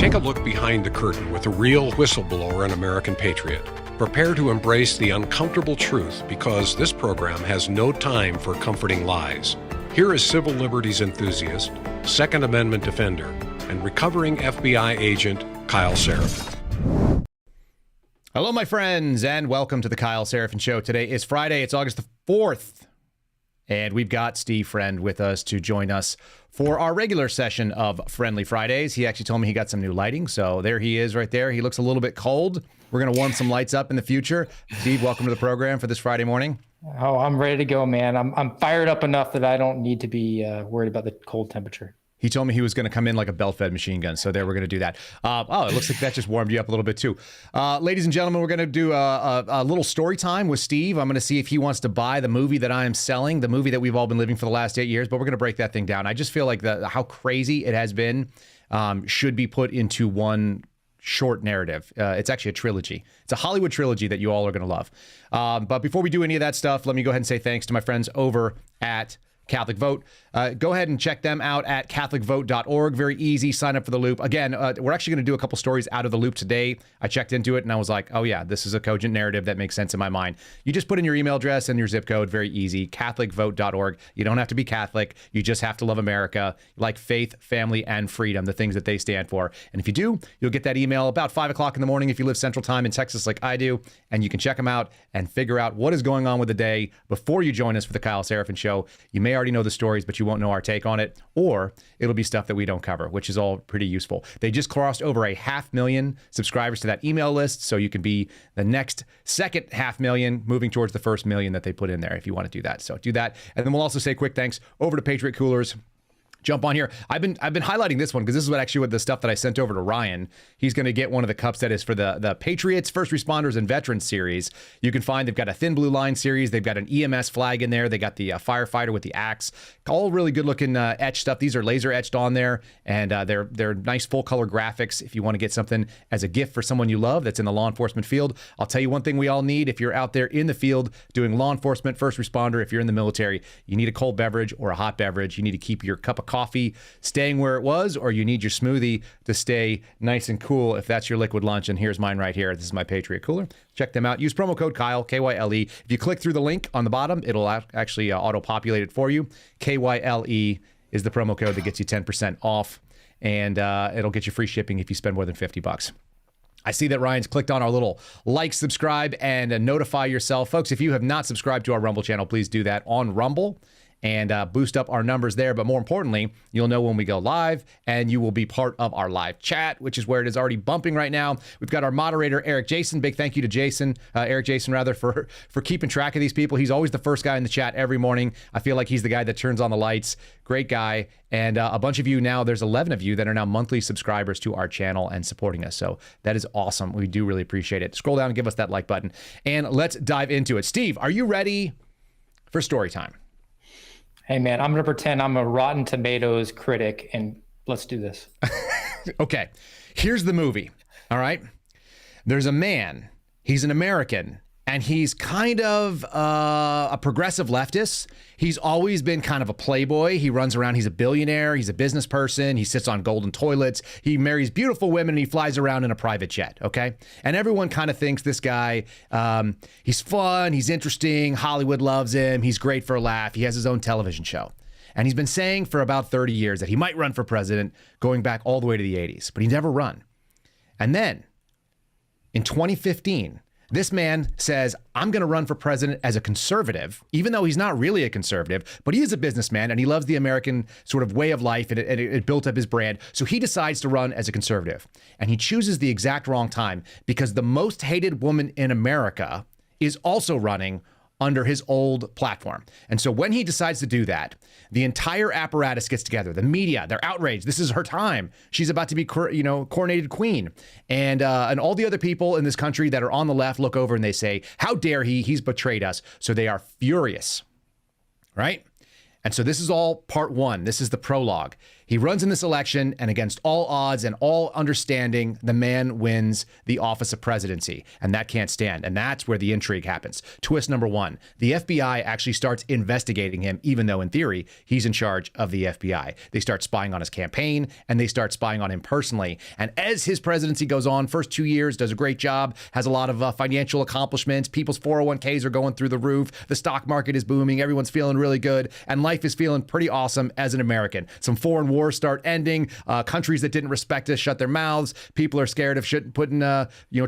Take a look behind the curtain with a real whistleblower and American patriot. Prepare to embrace the uncomfortable truth because this program has no time for comforting lies. Here is civil liberties enthusiast, Second Amendment defender, and recovering FBI agent Kyle Seraphin. Hello, my friends, and welcome to the Kyle Seraphin Show. Today is Friday. It's August the 4th, and we've got Steve Friend with us to join us for our regular session of Friendly Fridays. He actually told me he got some new lighting, so there he is right there. He looks a little bit cold. We're going to warm some lights up in the future. Steve, welcome to the program for this Friday morning. Oh, I'm ready to go, man. I'm fired up enough that I don't need to be worried about the cold temperature. He told me he was going to come in like a belt-fed machine gun, so there we're going to do that. It looks like that just warmed you up a little bit too. Ladies and gentlemen, we're going to do a little story time with Steve. I'm going to see if he wants to buy the movie that I am selling, the movie that we've all been living for the last 8 years, but we're going to break that thing down. I just feel like how crazy it has been should be put into one short narrative. It's actually a trilogy. It's a Hollywood trilogy that you all are going to love. But before we do any of that stuff, let me go ahead and say thanks to my friends over at Catholic Vote. Go ahead and check them out at catholicvote.org. Very easy. Sign up for the loop. Again, we're actually going to do a couple stories out of the loop today. I checked into it and I was like, oh yeah, this is a cogent narrative that makes sense in my mind. You just put in your email address and your zip code. Very easy. catholicvote.org. You don't have to be Catholic. You just have to love America, like faith, family, and freedom, the things that they stand for. And if you do, you'll get that email about 5 o'clock in the morning if you live Central Time in Texas like I do. And you can check them out and figure out what is going on with the day before you join us for the Kyle Seraphin Show. You may already know the stories, but you won't know our take on it, or it'll be stuff that we don't cover, which is all pretty useful. They just crossed over 500,000 subscribers to that email list, so you can be the next second 500,000, moving towards the first million that they put in there if you want to do that. So do that. And then we'll also say quick thanks over to Patriot Coolers. Jump on here. I've been highlighting this one because this is what the stuff that I sent over to Ryan. He's going to get one of the cups that is for the Patriots, First Responders, and Veterans series. You can find they've got a Thin Blue Line series. They've got an EMS flag in there. They got the firefighter with the axe. All really good looking etched stuff. These are laser etched on there, and they're nice full color graphics. If you want to get something as a gift for someone you love that's in the law enforcement field, I'll tell you one thing we all need if you're out there in the field doing law enforcement, first responder. If you're in the military, you need a cold beverage or a hot beverage. You need to keep your cup of coffee staying where it was, or you need your smoothie to stay nice and cool if that's your liquid lunch. And here's mine right here. This is my Patriot Cooler. Check them out. Use promo code Kyle, K-Y-L-E. If you click through the link on the bottom, it'll actually auto-populate it for you. K-Y-L-E is the promo code that gets you 10% off, and it'll get you free shipping if you spend more than $50. I see that Ryan's clicked on our little like, subscribe, and notify yourself. Folks, if you have not subscribed to our Rumble channel, please do that on Rumble and boost up our numbers there. But more importantly, you'll know when we go live, and you will be part of our live chat, which is where it is already bumping right now. We've got our moderator, Eric Jason. Big thank you to Eric Jason, for keeping track of these people. He's always the first guy in the chat every morning. I feel like he's the guy that turns on the lights. Great guy. And a bunch of you now, there's 11 of you that are now monthly subscribers to our channel and supporting us. So that is awesome. We do really appreciate it. Scroll down and give us that like button. And let's dive into it. Steve, are you ready for story time? Hey, man, I'm going to pretend I'm a Rotten Tomatoes critic, and let's do this. Okay, here's the movie, all right? There's a man, he's an American, and he's kind of a progressive leftist. He's always been kind of a playboy. He runs around, he's a billionaire, he's a business person, he sits on golden toilets, he marries beautiful women, and he flies around in a private jet, okay? And everyone kind of thinks this guy, he's fun, he's interesting, Hollywood loves him, he's great for a laugh, he has his own television show. And he's been saying for about 30 years that he might run for president, going back all the way to the 80s, but he never run. And then, in 2015, this man says, I'm going to run for president as a conservative, even though he's not really a conservative, but he is a businessman and he loves the American sort of way of life, and it built up his brand. So he decides to run as a conservative, and he chooses the exact wrong time because the most hated woman in America is also running under his old platform. And so when he decides to do that, the entire apparatus gets together. The media, they're outraged. This is her time. She's about to be, coronated queen. And all the other people in this country that are on the left look over and they say, how dare he? He's betrayed us. So they are furious, right? And so this is all part one. This is the prologue. He runs in this election, and against all odds and all understanding, the man wins the office of presidency. And that can't stand. And that's where the intrigue happens. Twist number one, the FBI actually starts investigating him, even though in theory, he's in charge of the FBI. They start spying on his campaign, and they start spying on him personally. And as his presidency goes on, first 2 years, does a great job, has a lot of financial accomplishments. People's 401ks are going through the roof. The stock market is booming. Everyone's feeling really good. And life is feeling pretty awesome as an American. Some foreign wars start ending. Countries that didn't respect us shut their mouths. People are scared of putting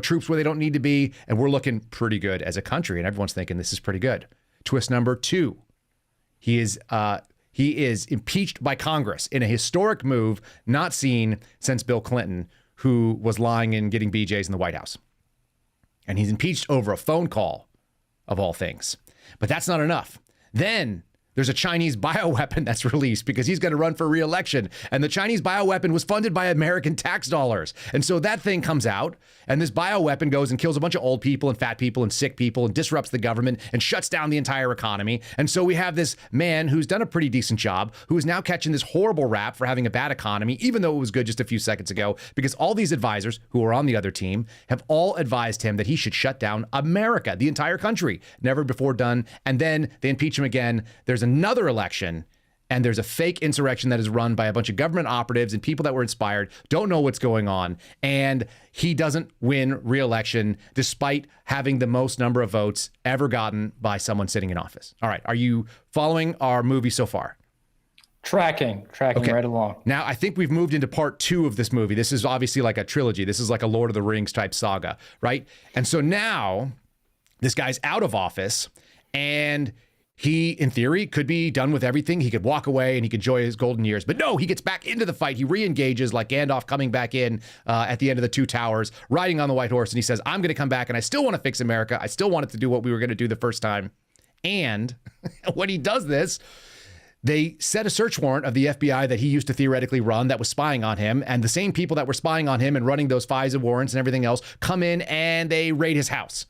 troops where they don't need to be. And we're looking pretty good as a country. And everyone's thinking this is pretty good. Twist number two. He is impeached by Congress in a historic move not seen since Bill Clinton, who was lying and getting BJs in the White House. And he's impeached over a phone call, of all things. But that's not enough. Then there's a Chinese bioweapon that's released because he's going to run for re-election. And the Chinese bioweapon was funded by American tax dollars. And so that thing comes out, and this bioweapon goes and kills a bunch of old people and fat people and sick people and disrupts the government and shuts down the entire economy. And so we have this man who's done a pretty decent job, who is now catching this horrible rap for having a bad economy, even though it was good just a few seconds ago, because all these advisors who are on the other team have all advised him that he should shut down America, the entire country. Never before done. And then they impeach him again. There's another election, and there's a fake insurrection that is run by a bunch of government operatives and people that were inspired, don't know what's going on, and he doesn't win re-election despite having the most number of votes ever gotten by someone sitting in office. All right, are you following our movie so far? Tracking okay. Right along. Now, I think we've moved into part 2 of this movie. This is obviously like a trilogy. This is like a Lord of the Rings type saga, right? And so now this guy's out of office, and he, in theory, could be done with everything. He could walk away and he could enjoy his golden years. But no, he gets back into the fight. He re-engages like Gandalf coming back in at the end of the Two Towers, riding on the white horse. And he says, I'm going to come back and I still want to fix America. I still want it to do what we were going to do the first time. And when he does this, they set a search warrant of the FBI that he used to theoretically run that was spying on him. And the same people that were spying on him and running those FISA warrants and everything else come in and they raid his house,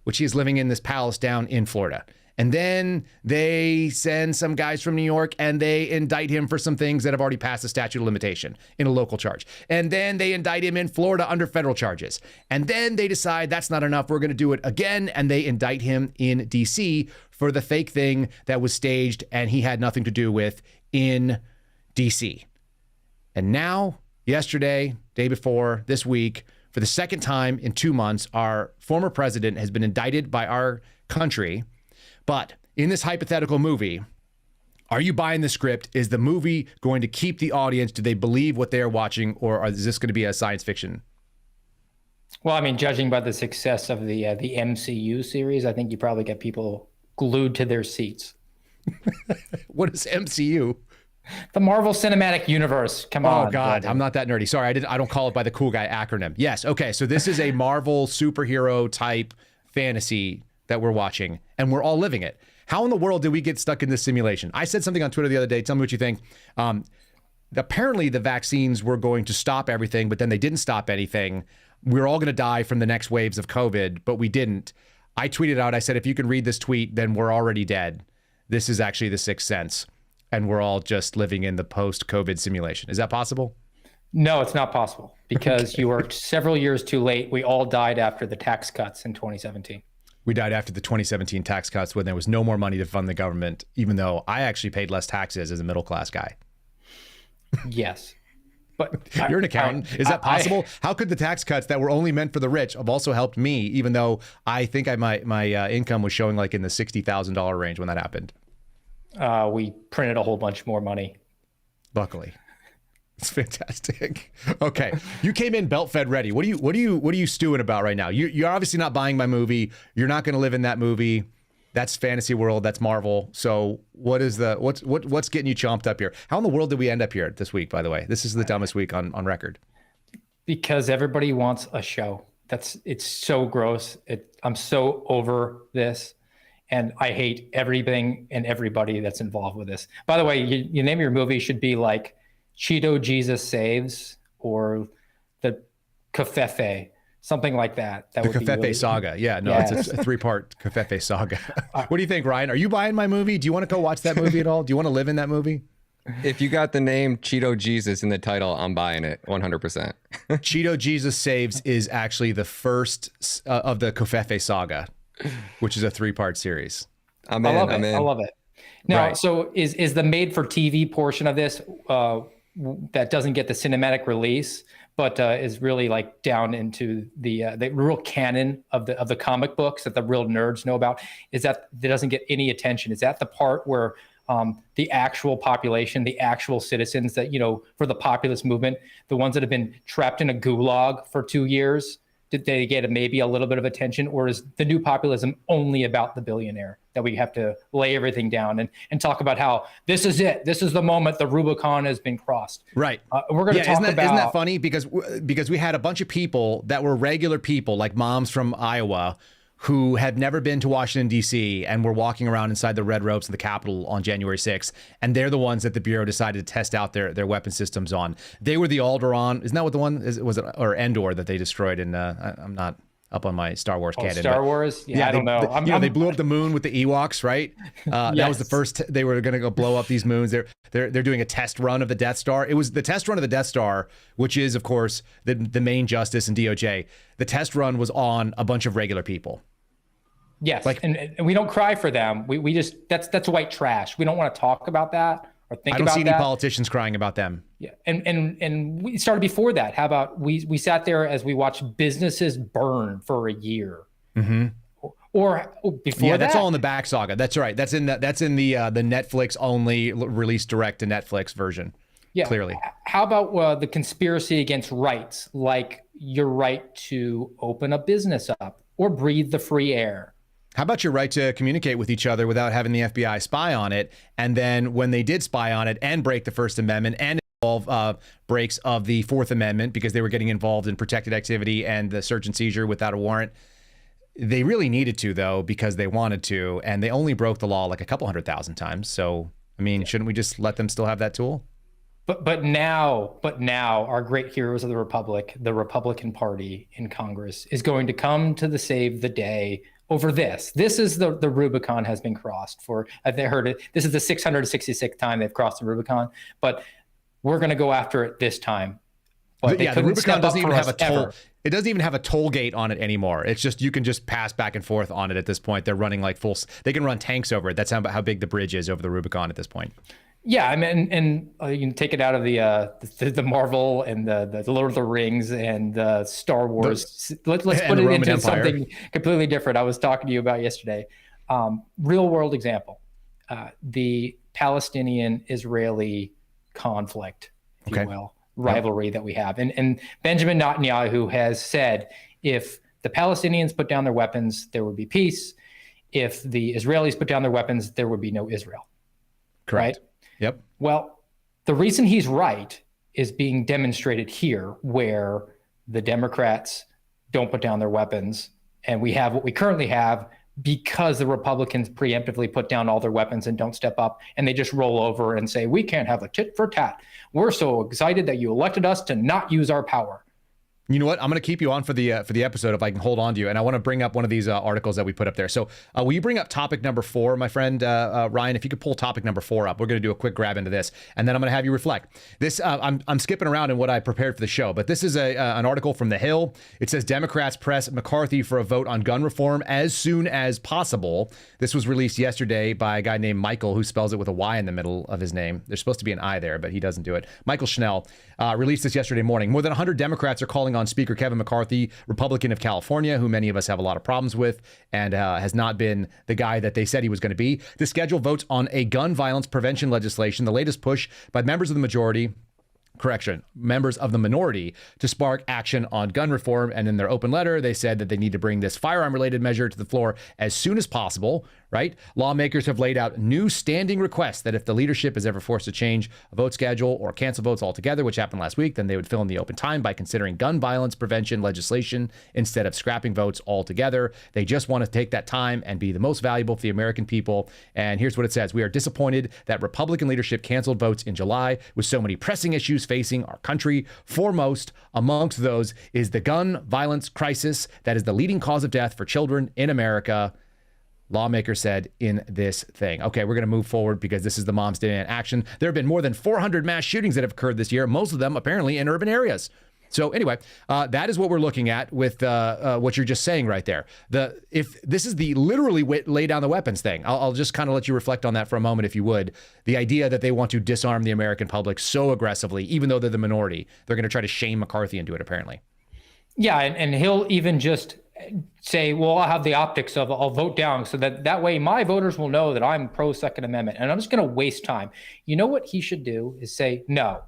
which he is living in this palace down in Florida. And then they send some guys from New York and they indict him for some things that have already passed the statute of limitation in a local charge. And then they indict him in Florida under federal charges. And then they decide that's not enough. We're going to do it again. And they indict him in DC for the fake thing that was staged and he had nothing to do with in DC. And now, yesterday, day before, this week, for the second time in 2 months, our former president has been indicted by our country. But in this hypothetical movie, are you buying the script? Is the movie going to keep the audience? Do they believe what they're watching, or is this going to be a science fiction? Well, I mean, judging by the success of the MCU series, I think you probably get people glued to their seats. What is MCU? The Marvel Cinematic Universe. Come on. Oh, God. I'm not that nerdy. Sorry, I don't call it by the cool guy acronym. Yes. Okay. So this is a Marvel superhero type fantasy that we're watching, and we're all living it. How in the world did we get stuck in this simulation? I said something on Twitter the other day. Tell me what you think. Apparently, the vaccines were going to stop everything, but then they didn't stop anything. We're all going to die from the next waves of COVID, but we didn't. I tweeted out, I said, if you can read this tweet, then we're already dead. This is actually the Sixth Sense, and we're all just living in the post-COVID simulation. Is that possible? No, it's not possible, because you were several years too late. We all died after the tax cuts in 2017. We died after the 2017 tax cuts when there was no more money to fund the government, even though I actually paid less taxes as a middle-class guy. Yes. But you're an accountant. Is that possible? How could the tax cuts that were only meant for the rich have also helped me, even though I think my income was showing like in the $60,000 range when that happened? We printed a whole bunch more money. Luckily. It's fantastic. Okay, you came in belt fed ready. What are you stewing about right now? You're obviously not buying my movie. You're not going to live in that movie. That's fantasy world. That's Marvel. So what's getting you chomped up here? How in the world did we end up here this week? By the way, this is the dumbest week on record. Because everybody wants a show. It's so gross. I'm so over this. And I hate everything and everybody that's involved with this. By the way, you name your movie should be like Cheeto Jesus Saves or the Covfefe, something like that. The Covfefe saga. Yeah, no, yes. It's a 3-part Covfefe saga. What do you think, Ryan? Are you buying my movie? Do you want to go watch that movie at all? Do you want to live in that movie? If you got the name Cheeto Jesus in the title, I'm buying it 100%. Cheeto Jesus Saves is actually the first of the Covfefe saga, which is a 3-part series. I love it. Now, Right. so is the made for TV portion of this that doesn't get the cinematic release, but is really like down into the real canon of the comic books that the real nerds know about? Is that doesn't get any attention? Is that the part where the actual population, the actual citizens that, for the populist movement, the ones that have been trapped in a gulag for 2 years, did they get maybe a little bit of attention? Or is the new populism only about the billionaire that we have to lay everything down and talk about how this is it? This is the moment the Rubicon has been crossed. Right. We're going to talk about... Isn't that funny? Because we had a bunch of people that were regular people, like moms from Iowa, who had never been to Washington, D.C., and were walking around inside the red ropes of the Capitol on January 6th. And they're the ones that the Bureau decided to test out their weapon systems on. They were the Alderaan. Isn't that what the one is? Was it, or Endor that they destroyed? And I'm not up on my Star Wars canon. Star Wars? Yeah, I don't know. They blew up the moon with the Ewoks, right? That was the first. They were going to go blow up these moons. They're doing a test run of the Death Star. It was the test run of the Death Star, which is, of course, the main justice and DOJ. The test run was on a bunch of regular people. Yes, and we don't cry for them. We just that's white trash. We don't want to talk about that or think about that. I don't see any politicians crying about them. Yeah, and we started before that. How about we sat there as we watched businesses burn for a year, or before that. That's all in the back saga. That's right. That's in the Netflix only released direct to Netflix version. Yeah, clearly. How about the conspiracy against rights, like your right to open a business up or breathe the free air? How about your right to communicate with each other without having the FBI spy on it? And then when they did spy on it and break the First Amendment and involve breaks of the Fourth Amendment because they were getting involved in protected activity and the search and seizure without a warrant, they really needed to, though, because they wanted to. And they only broke the law like a couple 100,000 times. So, I mean, shouldn't we just let them still have that tool? But now our great heroes of the Republic, the Republican Party in Congress, is going to come to save the day over this. This is the Rubicon has been crossed for, I've heard it. This is the 666th time they've crossed the Rubicon, but we're going to go after it this time. But the Rubicon doesn't even have a toll. It doesn't even have a toll gate on it anymore. It's just, you can just pass back and forth on it at this point. They're running like they can run tanks over it. That's how big the bridge is over the Rubicon at this point. Yeah, I mean, and you can take it out of the Marvel and the Lord of the Rings and the Star Wars. Let's put it Roman into Empire. something completely different. I was talking to you about yesterday. Real world example, the Palestinian-Israeli conflict, if you will, rivalry that we have. And Benjamin Netanyahu has said, if the Palestinians put down their weapons, there would be peace. If the Israelis put down their weapons, there would be no Israel. Correct. Right? Yep. Well, the reason he's right is being demonstrated here, where the Democrats don't put down their weapons, and we have what we currently have because the Republicans preemptively put down all their weapons and don't step up, and they just roll over and say, we can't have a tit for tat. We're so excited that you elected us to not use our power. You know what? I'm going to keep you on for the episode if I can hold on to you. And I want to bring up one of these articles that we put up there. So will you bring up topic number 4, my friend Ryan? If you could pull topic number 4 up, we're going to do a quick grab into this, and then I'm going to have you reflect. This I'm skipping around in what I prepared for the show, but this is an article from The Hill. It says Democrats press McCarthy for a vote on gun reform as soon as possible. This was released yesterday by a guy named Michael, who spells it with a Y in the middle of his name. There's supposed to be an I there, but he doesn't do it. Michael Schnell released this yesterday morning. More than 100 Democrats are calling on Speaker Kevin McCarthy, Republican of California, who many of us have a lot of problems with and has not been the guy that they said he was going to be, to schedule votes on a gun violence prevention legislation, the latest push by members of the members of the minority to spark action on gun reform. And in their open letter, they said that they need to bring this firearm-related measure to the floor as soon as possible, right? Lawmakers have laid out new standing requests that if the leadership is ever forced to change a vote schedule or cancel votes altogether, which happened last week, then they would fill in the open time by considering gun violence prevention legislation instead of scrapping votes altogether. They just want to take that time and be the most valuable for the American people. And here's what it says. We are disappointed that Republican leadership canceled votes in July with so many pressing issues facing our country. Foremost amongst those is the gun violence crisis that is the leading cause of death for children in America. lawmaker said in this thing. Okay, we're going to move forward because this is the Moms Day in action. There have been more than 400 mass shootings that have occurred this year, most of them apparently in urban areas. So anyway, that is what we're looking at with what you're just saying right there. If this is the literally lay down the weapons thing, I'll just kind of let you reflect on that for a moment, if you would. The idea that they want to disarm the American public so aggressively, even though they're the minority, they're going to try to shame McCarthy into it, apparently. Yeah, and he'll even just say, well, I'll have the optics of I'll vote down so that way my voters will know that I'm pro Second Amendment, and I'm just going to waste time. You know what he should do is say, no.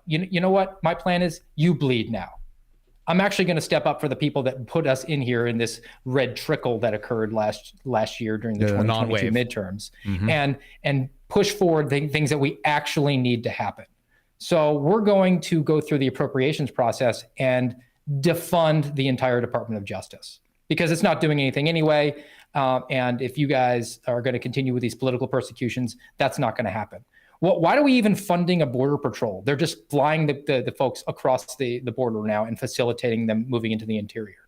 You know what? My plan is you bleed now. I'm actually going to step up for the people that put us in here in this red trickle that occurred last year during the 2022 midterms, and push forward things that we actually need to happen. So we're going to go through the appropriations process and defund the entire Department of Justice because it's not doing anything anyway. And if you guys are going to continue with these political persecutions, that's not going to happen. Well, why are we even funding a border patrol? They're just flying the folks across the border now and facilitating them moving into the interior.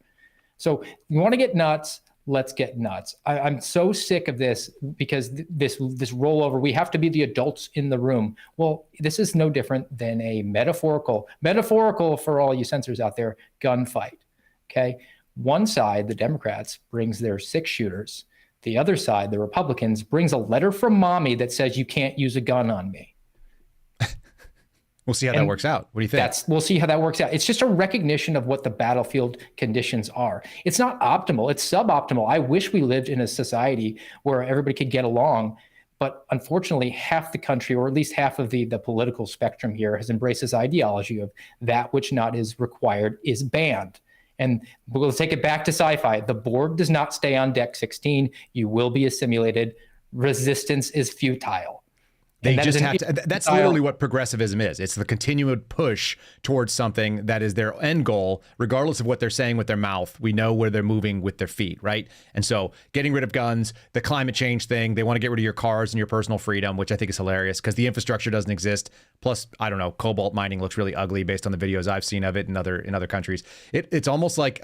So you want to get nuts, let's get nuts. I'm so sick of this because this rollover, we have to be the adults in the room. Well, this is no different than a metaphorical for all you censors out there, gunfight, okay? One side, the Democrats, brings their 6 shooters. The other side, the Republicans, brings a letter from mommy that says you can't use a gun on me. We'll see how that works out. What do you think? We'll see how that works out. It's just a recognition of what the battlefield conditions are. It's not optimal. It's suboptimal. I wish we lived in a society where everybody could get along. But unfortunately, half the country, or at least half of the political spectrum here, has embraced this ideology of that which not is required is banned. And we'll take it back to sci-fi. The Borg does not stay on deck 16. You will be assimilated. Resistance is futile. They just have to. That's literally what progressivism is. It's the continued push towards something that is their end goal, regardless of what they're saying with their mouth. We know where they're moving with their feet, right? And so getting rid of guns, the climate change thing, they want to get rid of your cars and your personal freedom, which I think is hilarious because the infrastructure doesn't exist. Plus, I don't know, cobalt mining looks really ugly based on the videos I've seen of it in other countries. It's almost like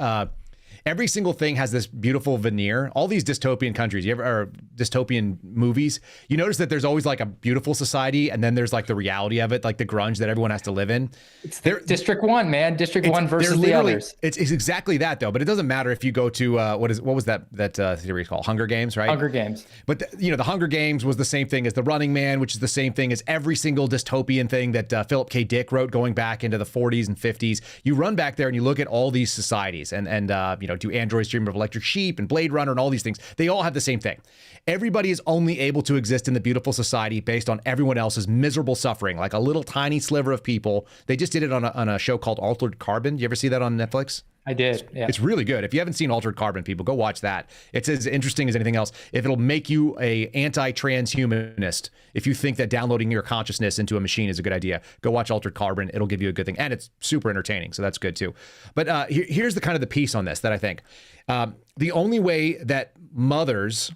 every single thing has this beautiful veneer. All these dystopian countries, or dystopian movies, you notice that there's always like a beautiful society, and then there's like the reality of it, like the grunge that everyone has to live in. It's District 1, man. District 1 versus the others. It's exactly that, though. But it doesn't matter if you go to what was that series called? Hunger Games, right? Hunger Games. But the Hunger Games was the same thing as The Running Man, which is the same thing as every single dystopian thing that Philip K. Dick wrote going back into the 40s and 50s. You run back there and you look at all these societies, and do androids dream of electric sheep and Blade Runner and all these things. They all have the same thing. Everybody is only able to exist in the beautiful society based on everyone else's miserable suffering, like a little tiny sliver of people. They just did it on a show called Altered Carbon. You ever see that on Netflix? I did. Yeah. It's really good. If you haven't seen Altered Carbon, people, go watch that. It's as interesting as anything else. If it'll make you a anti-transhumanist, if you think that downloading your consciousness into a machine is a good idea, go watch Altered Carbon. It'll give you a good thing. And it's super entertaining, so that's good too. But here's the kind of the piece on this that I think. The only way that mothers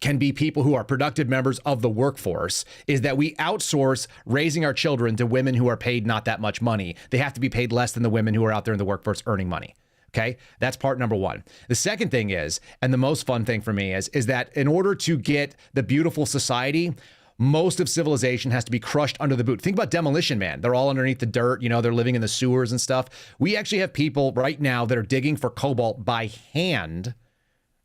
can be people who are productive members of the workforce is that we outsource raising our children to women who are paid not that much money. They have to be paid less than the women who are out there in the workforce earning money. Okay, that's part number one. The second thing is, and the most fun thing for me is that in order to get the beautiful society, most of civilization has to be crushed under the boot. Think about Demolition Man. They're all underneath the dirt. They're living in the sewers and stuff. We actually have people right now that are digging for cobalt by hand,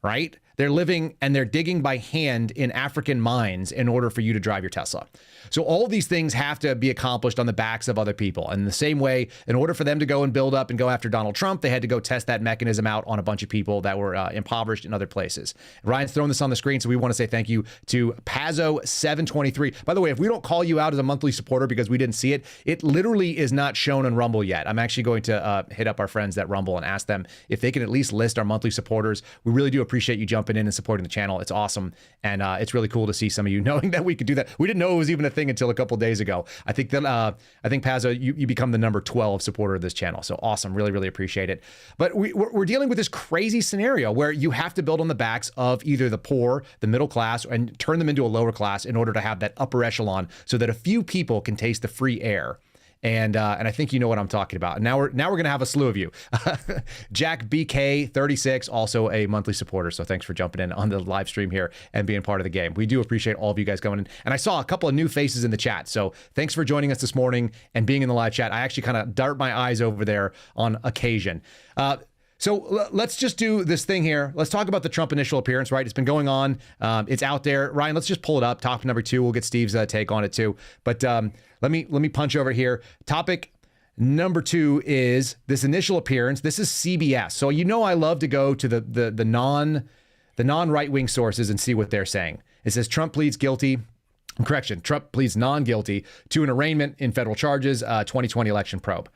right? They're living and they're digging by hand in African mines in order for you to drive your Tesla. So all these things have to be accomplished on the backs of other people. And in the same way, in order for them to go and build up and go after Donald Trump, they had to go test that mechanism out on a bunch of people that were impoverished in other places. Ryan's throwing this on the screen, so we want to say thank you to Pazzo723. By the way, if we don't call you out as a monthly supporter because we didn't see it, it literally is not shown on Rumble yet. I'm actually going to hit up our friends at Rumble and ask them if they can at least list our monthly supporters. We really do appreciate you jumping in and supporting the channel. It's awesome. And it's really cool to see some of you knowing that we could do that. We didn't know it was even a thing until a couple days ago. I think Pazzo, you become the number 12 supporter of this channel. So awesome. Really, really appreciate it. But we're dealing with this crazy scenario where you have to build on the backs of either the poor, the middle class, and turn them into a lower class in order to have that upper echelon so that a few people can taste the free air. And I think you know what I'm talking about. Now we're going to have a slew of you. Jack BK36, also a monthly supporter. So thanks for jumping in on the live stream here and being part of the game. We do appreciate all of you guys coming in. And I saw a couple of new faces in the chat. So thanks for joining us this morning and being in the live chat. I actually kind of dart my eyes over there on occasion. So let's just do this thing here. Let's talk about the Trump initial appearance, right? It's been going on. It's out there. Ryan, let's just pull it up. Topic number 2. We'll get Steve's take on it too. But let me punch over here. Topic number 2 is this initial appearance. This is CBS. So I love to go to the non right-wing sources and see what they're saying. It says Trump pleads guilty. Trump pleads non-guilty to an arraignment in federal charges, 2020 election probe.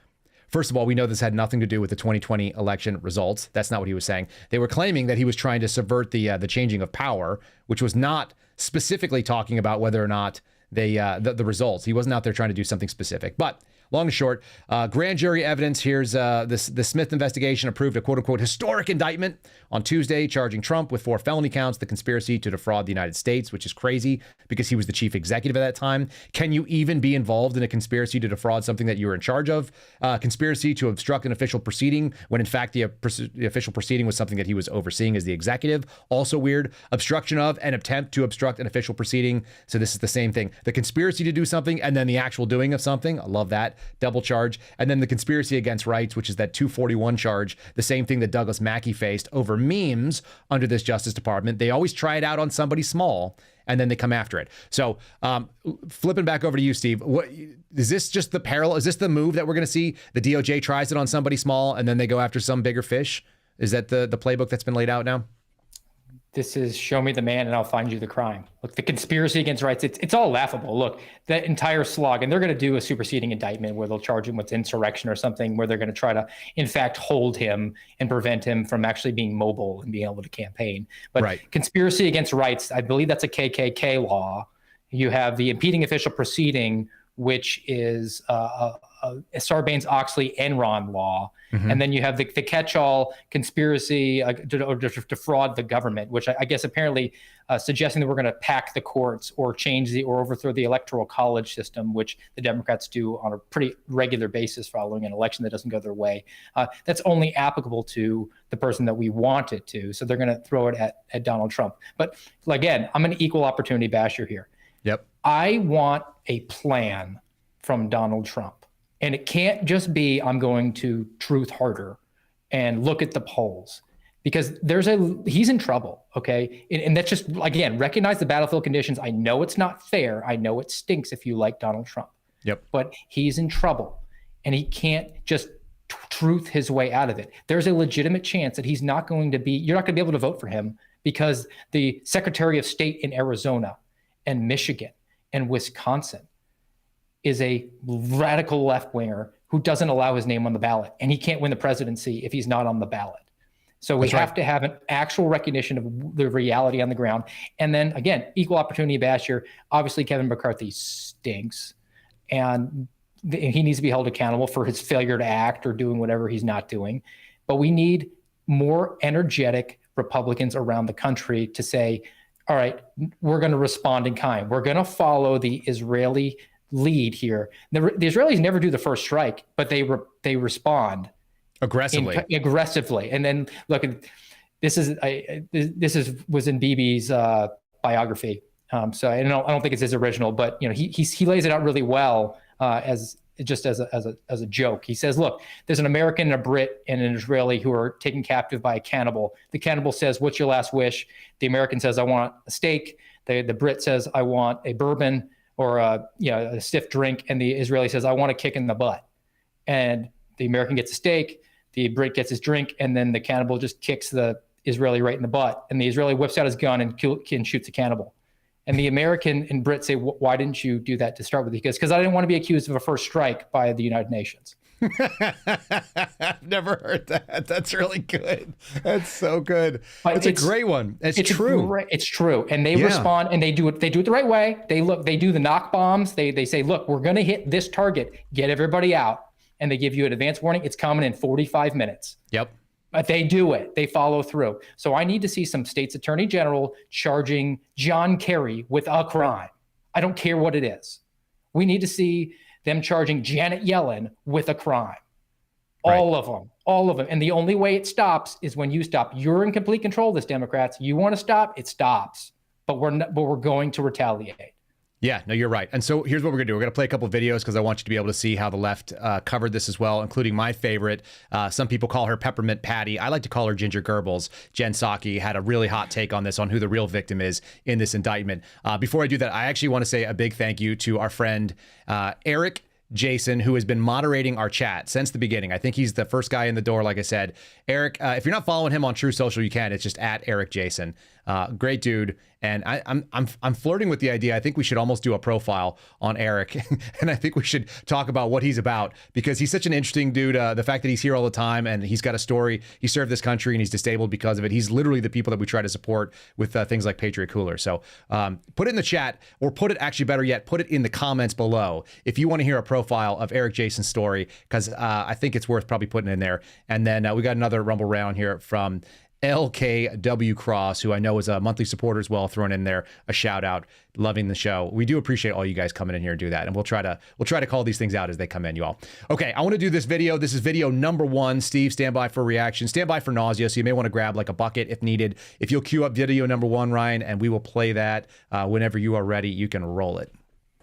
First of all, we know this had nothing to do with the 2020 election results. That's not what he was saying. They were claiming that he was trying to subvert the changing of power, which was not specifically talking about whether or not the results. He wasn't out there trying to do something specific. But long and short, grand jury evidence. Here's the Smith investigation approved a quote-unquote historic indictment on Tuesday, charging Trump with 4 felony counts, the conspiracy to defraud the United States, which is crazy because he was the chief executive at that time. Can you even be involved in a conspiracy to defraud something that you were in charge of? Conspiracy to obstruct an official proceeding when in fact the official proceeding was something that he was overseeing as the executive. Also weird. Obstruction of an attempt to obstruct an official proceeding. So this is the same thing. The conspiracy to do something and then the actual doing of something. I love that. Double charge. And then the conspiracy against rights, which is that 241 charge, the same thing that Douglas Mackey faced over memes under this Justice Department. They always try it out on somebody small and then they come after it. So flipping back over to you, Steve, what is this just the parallel? Is this the move that we're going to see? The DOJ tries it on somebody small and then they go after some bigger fish? Is that the playbook that's been laid out now? This is show me the man and I'll find you the crime. Look, the conspiracy against rights, it's all laughable. Look, that entire slog, and they're going to do a superseding indictment where they'll charge him with insurrection or something, where they're going to try to, in fact, hold him and prevent him from actually being mobile and being able to campaign. But right. Conspiracy against rights, I believe that's a KKK law. You have the impeding official proceeding, which is Sarbanes-Oxley Enron law. Mm-hmm. And then you have the catch-all conspiracy to defraud the government, which I guess apparently suggesting that we're going to pack the courts or or overthrow the electoral college system, which the Democrats do on a pretty regular basis following an election that doesn't go their way. That's only applicable to the person that we want it to. So they're going to throw it at Donald Trump. But again, I'm an equal opportunity basher here. Yep. I want a plan from Donald Trump. And it can't just be, I'm going to truth harder and look at the polls, because he's in trouble. Okay. And that's just, again, recognize the battlefield conditions. I know it's not fair. I know it stinks if you like Donald Trump. Yep. But he's in trouble and he can't just truth his way out of it. There's a legitimate chance that you're not going to be able to vote for him because the Secretary of State in Arizona and Michigan and Wisconsin is a radical left-winger who doesn't allow his name on the ballot, and he can't win the presidency if he's not on the ballot. So we have to have an actual recognition of the reality on the ground. And then again, equal opportunity basher. Obviously, Kevin McCarthy stinks, and he needs to be held accountable for his failure to act or doing whatever he's not doing. But we need more energetic Republicans around the country to say, all right, we're going to respond in kind. We're going to follow the Israeli lead here. The Israelis never do the first strike, but they respond aggressively. And then look, this was in Bibi's biography. So I don't think it's his original, but he lays it out really well as a joke. He says, look, there's an American, a Brit, and an Israeli who are taken captive by a cannibal. The cannibal says, what's your last wish? The American says, I want a steak. The Brit says, I want a bourbon or a stiff drink, and the Israeli says, I want a kick in the butt. And the American gets a steak, the Brit gets his drink, and then the cannibal just kicks the Israeli right in the butt. And the Israeli whips out his gun and shoots the cannibal. And the American and Brit say, why didn't you do that to start with? Because I didn't want to be accused of a first strike by the United Nations. I've never heard that. That's really good. That's so good. It's a great one. It's true. It's true. And they respond, and they do it the right way. They do the knock bombs. They say, look, we're going to hit this target, get everybody out. And they give you an advance warning. It's coming in 45 minutes. Yep. But they do it. They follow through. So I need to see some state's attorney general charging John Kerry with a crime. I don't care what it is. We need to see them charging Janet Yellen with a crime. Right. All of them. And the only way it stops is when you stop. You're in complete control of this, Democrats. You want to stop, it stops. But we're going to retaliate. Yeah, no, you're right. And so here's what we're going to do. We're going to play a couple of videos because I want you to be able to see how the left covered this as well, including my favorite. Some people call her Peppermint Patty. I like to call her Ginger Goebbels. Jen Psaki had a really hot take on this, on who the real victim is in this indictment. Before I do that, I actually want to say a big thank you to our friend Eric Jason, who has been moderating our chat since the beginning. I think he's the first guy in the door, like I said. Eric, if you're not following him on True Social, you can. It's just at Eric Jason. Great dude. And I'm flirting with the idea. I think we should almost do a profile on Eric, and I think we should talk about what he's about, because he's such an interesting dude. The fact that he's here all the time and he's got a story. He served this country and he's disabled because of it. He's literally the people that we try to support with things like Patriot Cooler. So put it in the chat, or put it, actually better yet, put it in the comments below if you want to hear a profile of Eric Jason's story, because I think it's worth probably putting in there. And then we got another Rumble round here from LKW Cross, who I know is a monthly supporter as well, throwing in there a shout out, loving the show. We do appreciate all you guys coming in here and do that, and we'll try to call these things out as they come in, you all. Okay, I want to do this video. This is video number 1. Steve, stand by for reaction, stand by for nausea, so you may want to grab like a bucket if needed. If you'll queue up video number 1, Ryan, and we will play that whenever you are ready. You can roll it.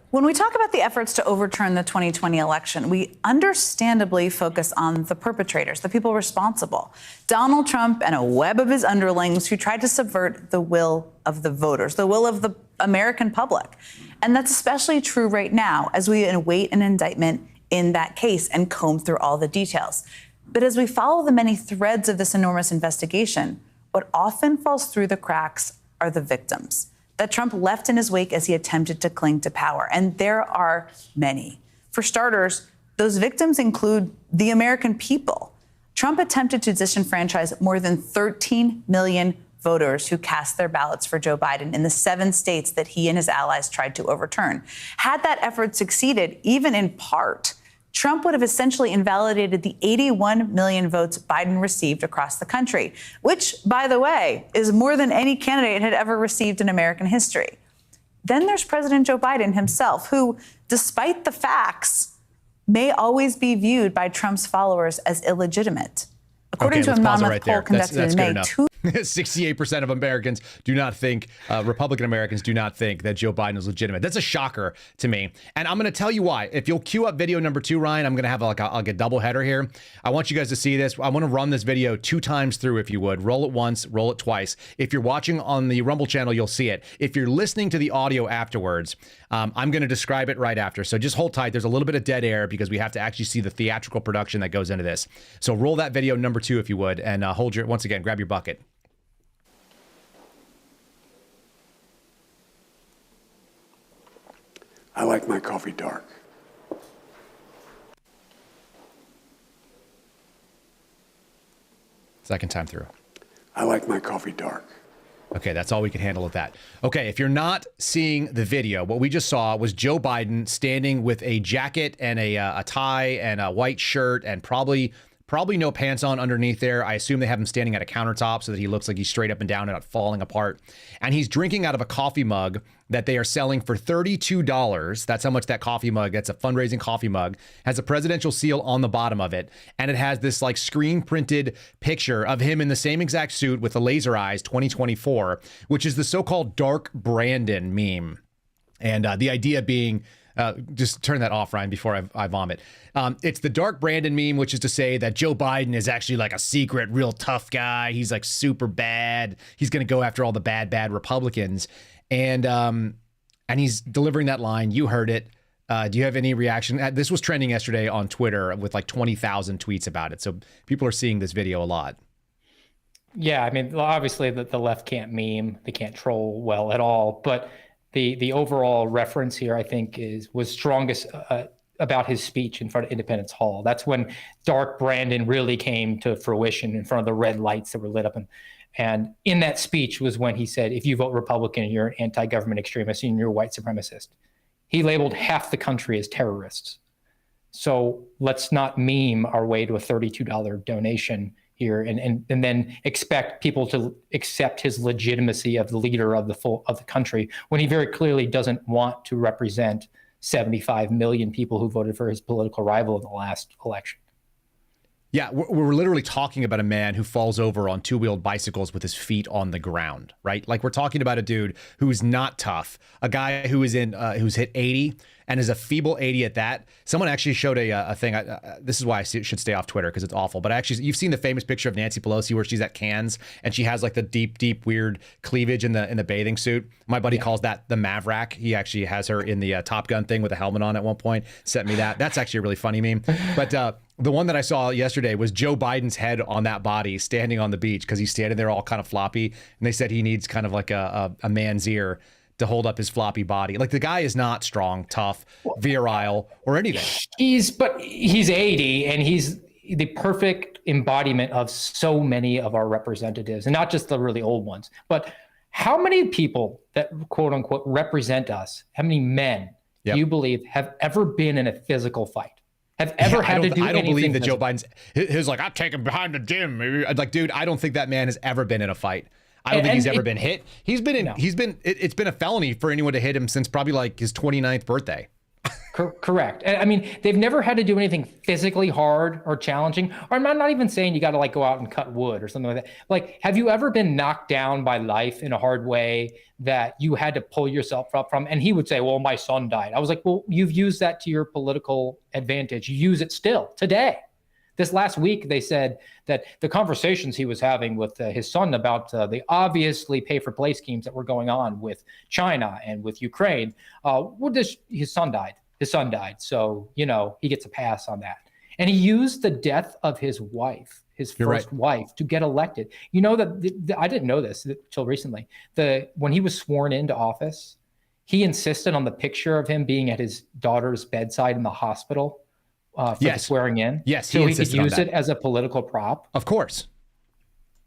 When we talk about the efforts to overturn the 2020 election, we understandably focus on the perpetrators, the people responsible. Donald Trump and a web of his underlings who tried to subvert the will of the voters, the will of the American public. And that's especially true right now as we await an indictment in that case and comb through all the details. But as we follow the many threads of this enormous investigation, what often falls through the cracks are the victims that Trump left in his wake as he attempted to cling to power. And there are many. For starters, those victims include the American people. Trump attempted to disenfranchise more than 13 million voters who cast their ballots for Joe Biden in the 7 states that he and his allies tried to overturn. Had that effort succeeded, even in part, Trump would have essentially invalidated the 81 million votes Biden received across the country, which, by the way, is more than any candidate had ever received in American history. Then there's President Joe Biden himself, who, despite the facts, may always be viewed by Trump's followers as illegitimate. According to a monmouth poll conducted in May, 68% of Americans do not think, Republican Americans do not think that Joe Biden is legitimate. That's a shocker to me. And I'm going to tell you why. If you'll queue up video number 2, Ryan, I'm going to have like a double header here. I want you guys to see this. I want to run this video 2 times through, if you would. Roll it once, roll it twice. If you're watching on the Rumble channel, you'll see it. If you're listening to the audio afterwards, I'm going to describe it right after. So just hold tight. There's a little bit of dead air because we have to actually see the theatrical production that goes into this. So roll that video number 2, if you would, and once again, grab your bucket. I like my coffee dark. Second time through. I like my coffee dark. Okay, that's all we can handle with that. Okay, if you're not seeing the video, what we just saw was Joe Biden standing with a jacket and a tie and a white shirt and probably no pants on underneath there. I assume they have him standing at a countertop so that he looks like he's straight up and down and not falling apart. And he's drinking out of a coffee mug that they are selling for $32. That's how much that coffee mug, that's a fundraising coffee mug, has a presidential seal on the bottom of it. And it has this like screen printed picture of him in the same exact suit with the laser eyes 2024, which is the so-called Dark Brandon meme. And the idea being, just turn that off, Ryan, before I vomit. It's the Dark Brandon meme, which is to say that Joe Biden is actually like a secret, real tough guy. He's like super bad. He's going to go after all the bad Republicans. And he's delivering that line. You heard it. Do you have any reaction? This was trending yesterday on Twitter with like 20,000 tweets about it. So people are seeing this video a lot. Yeah, I mean, obviously the left can't meme. They can't troll well at all. But the overall reference here, I think, was strongest about his speech in front of Independence Hall. That's when Dark Brandon really came to fruition in front of the red lights that were lit up. And in that speech was when he said, if you vote Republican, you're an anti-government extremist and you're a white supremacist. He labeled half the country as terrorists. So let's not meme our way to a $32 donation here and then expect people to accept his legitimacy of the leader of the country when he very clearly doesn't want to represent 75 million people who voted for his political rival in the last election. Yeah, we're literally talking about a man who falls over on two-wheeled bicycles with his feet on the ground, right? Like, we're talking about a dude who's not tough, a guy who is who's hit 80 and is a feeble 80 at that. Someone actually showed a thing. This is why I should stay off Twitter, because it's awful. But actually, you've seen the famous picture of Nancy Pelosi where she's at Cannes and she has like the deep, weird cleavage in the bathing suit. My buddy calls that the Maverick. He actually has her in the Top Gun thing with a helmet on at one point. Sent me that. That's actually a really funny meme. But the one that I saw yesterday was Joe Biden's head on that body standing on the beach because he's standing there all kind of floppy. And they said he needs kind of like a man's ear to hold up his floppy body. Like, the guy is not strong, tough, virile, or anything. He's 80 and he's the perfect embodiment of so many of our representatives, and not just the really old ones. But how many people that quote unquote represent us, how many men do you believe have ever been in a physical fight? Have ever had to do anything? I don't believe that Joe Biden's his like, I'm taking behind the gym. Like, dude, I don't think that man has ever been in a fight. I don't think he's ever been hit. He's been in. It's been a felony for anyone to hit him since probably like his 29th birthday. Correct. I mean, they've never had to do anything physically hard or challenging. Or I'm not even saying you got to like go out and cut wood or something like that. Like, have you ever been knocked down by life in a hard way that you had to pull yourself up from? And he would say, well, my son died. I was like, well, you've used that to your political advantage. You use it still today. This last week, they said that the conversations he was having with his son about the obviously pay-for-play schemes that were going on with China and with Ukraine, his son died. His son died. So, he gets a pass on that. And he used the death of his wife, his first wife, to get elected. You know that I didn't know this until recently. When he was sworn into office, he insisted on the picture of him being at his daughter's bedside in the hospital. For the swearing in. Yes, so he could use it as a political prop. Of course.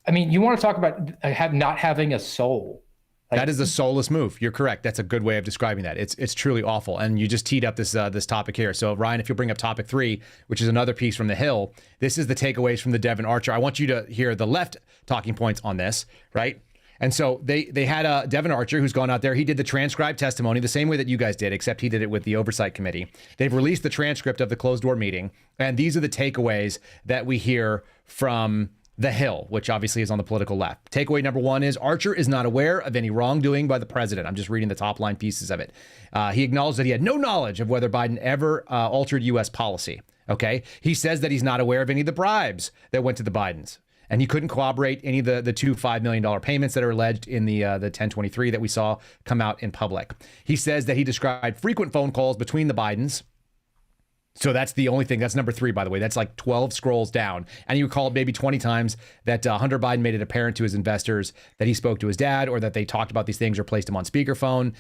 I mean, you want to talk about not having a soul. That is a soulless move. You're correct. That's a good way of describing that. It's truly awful. And you just teed up this topic here. So Ryan, if you'll bring up topic 3, which is another piece from The Hill, this is the takeaways from the Devon Archer. I want you to hear the left talking points on this, right? And so they had Devon Archer, who's gone out there. He did the transcribed testimony the same way that you guys did, except he did it with the oversight committee. They've released the transcript of the closed door meeting. And these are the takeaways that we hear from The Hill, which obviously is on the political left. Takeaway number 1 is Archer is not aware of any wrongdoing by the president. I'm just reading the top line pieces of it. He acknowledged that he had no knowledge of whether Biden ever altered U.S. policy. Okay. He says that he's not aware of any of the bribes that went to the Bidens. And he couldn't corroborate any of the two $5 million payments that are alleged in the 1023 that we saw come out in public. He says that he described frequent phone calls between the Bidens. So that's the only thing. That's number 3, by the way. That's like 12 scrolls down. And he recalled maybe 20 times that Hunter Biden made it apparent to his investors that he spoke to his dad or that they talked about these things or placed him on speakerphone.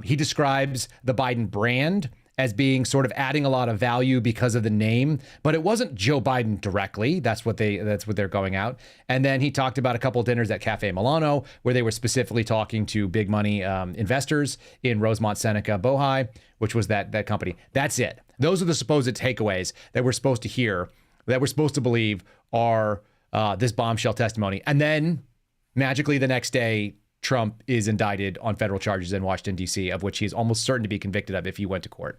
He describes the Biden brand as being sort of adding a lot of value because of the name, but it wasn't Joe Biden directly. That's what they're going out. And then he talked about a couple of dinners at Cafe Milano, where they were specifically talking to big money investors in Rosemont Seneca Bohai, which was that company. That's it. Those are the supposed takeaways that we're supposed to hear, that we're supposed to believe are this bombshell testimony. And then magically the next day, Trump is indicted on federal charges in Washington, D.C., of which he is almost certain to be convicted of if he went to court.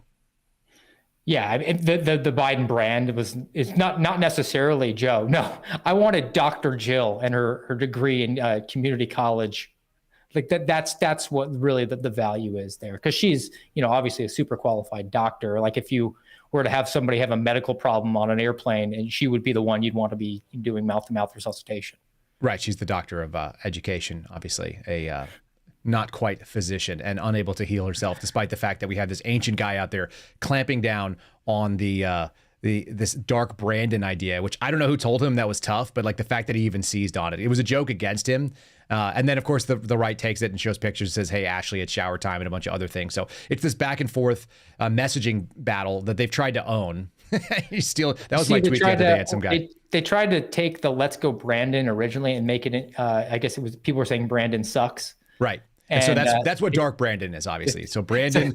Yeah, the Biden brand is not necessarily Joe. No, I wanted Dr. Jill and her degree in community college. Like that's what really the value is there, because she's obviously a super qualified doctor. Like if you were to have somebody have a medical problem on an airplane, and she would be the one you'd want to be doing mouth-to-mouth resuscitation. Right, she's the doctor of education, obviously a not quite physician and unable to heal herself, despite the fact that we have this ancient guy out there clamping down on this dark Brandon idea, which I don't know who told him that was tough, but like the fact that he even seized on it, it was a joke against him. And then of course the right takes it and shows pictures and says, hey, Ashley, it's shower time and a bunch of other things. So it's this back and forth messaging battle that they've tried to own. That was my tweet the other day at some guy. They tried to take the Let's Go Brandon originally and make it, I guess it was, people were saying Brandon sucks. Right. And so that's what Dark Brandon is, obviously. So Brandon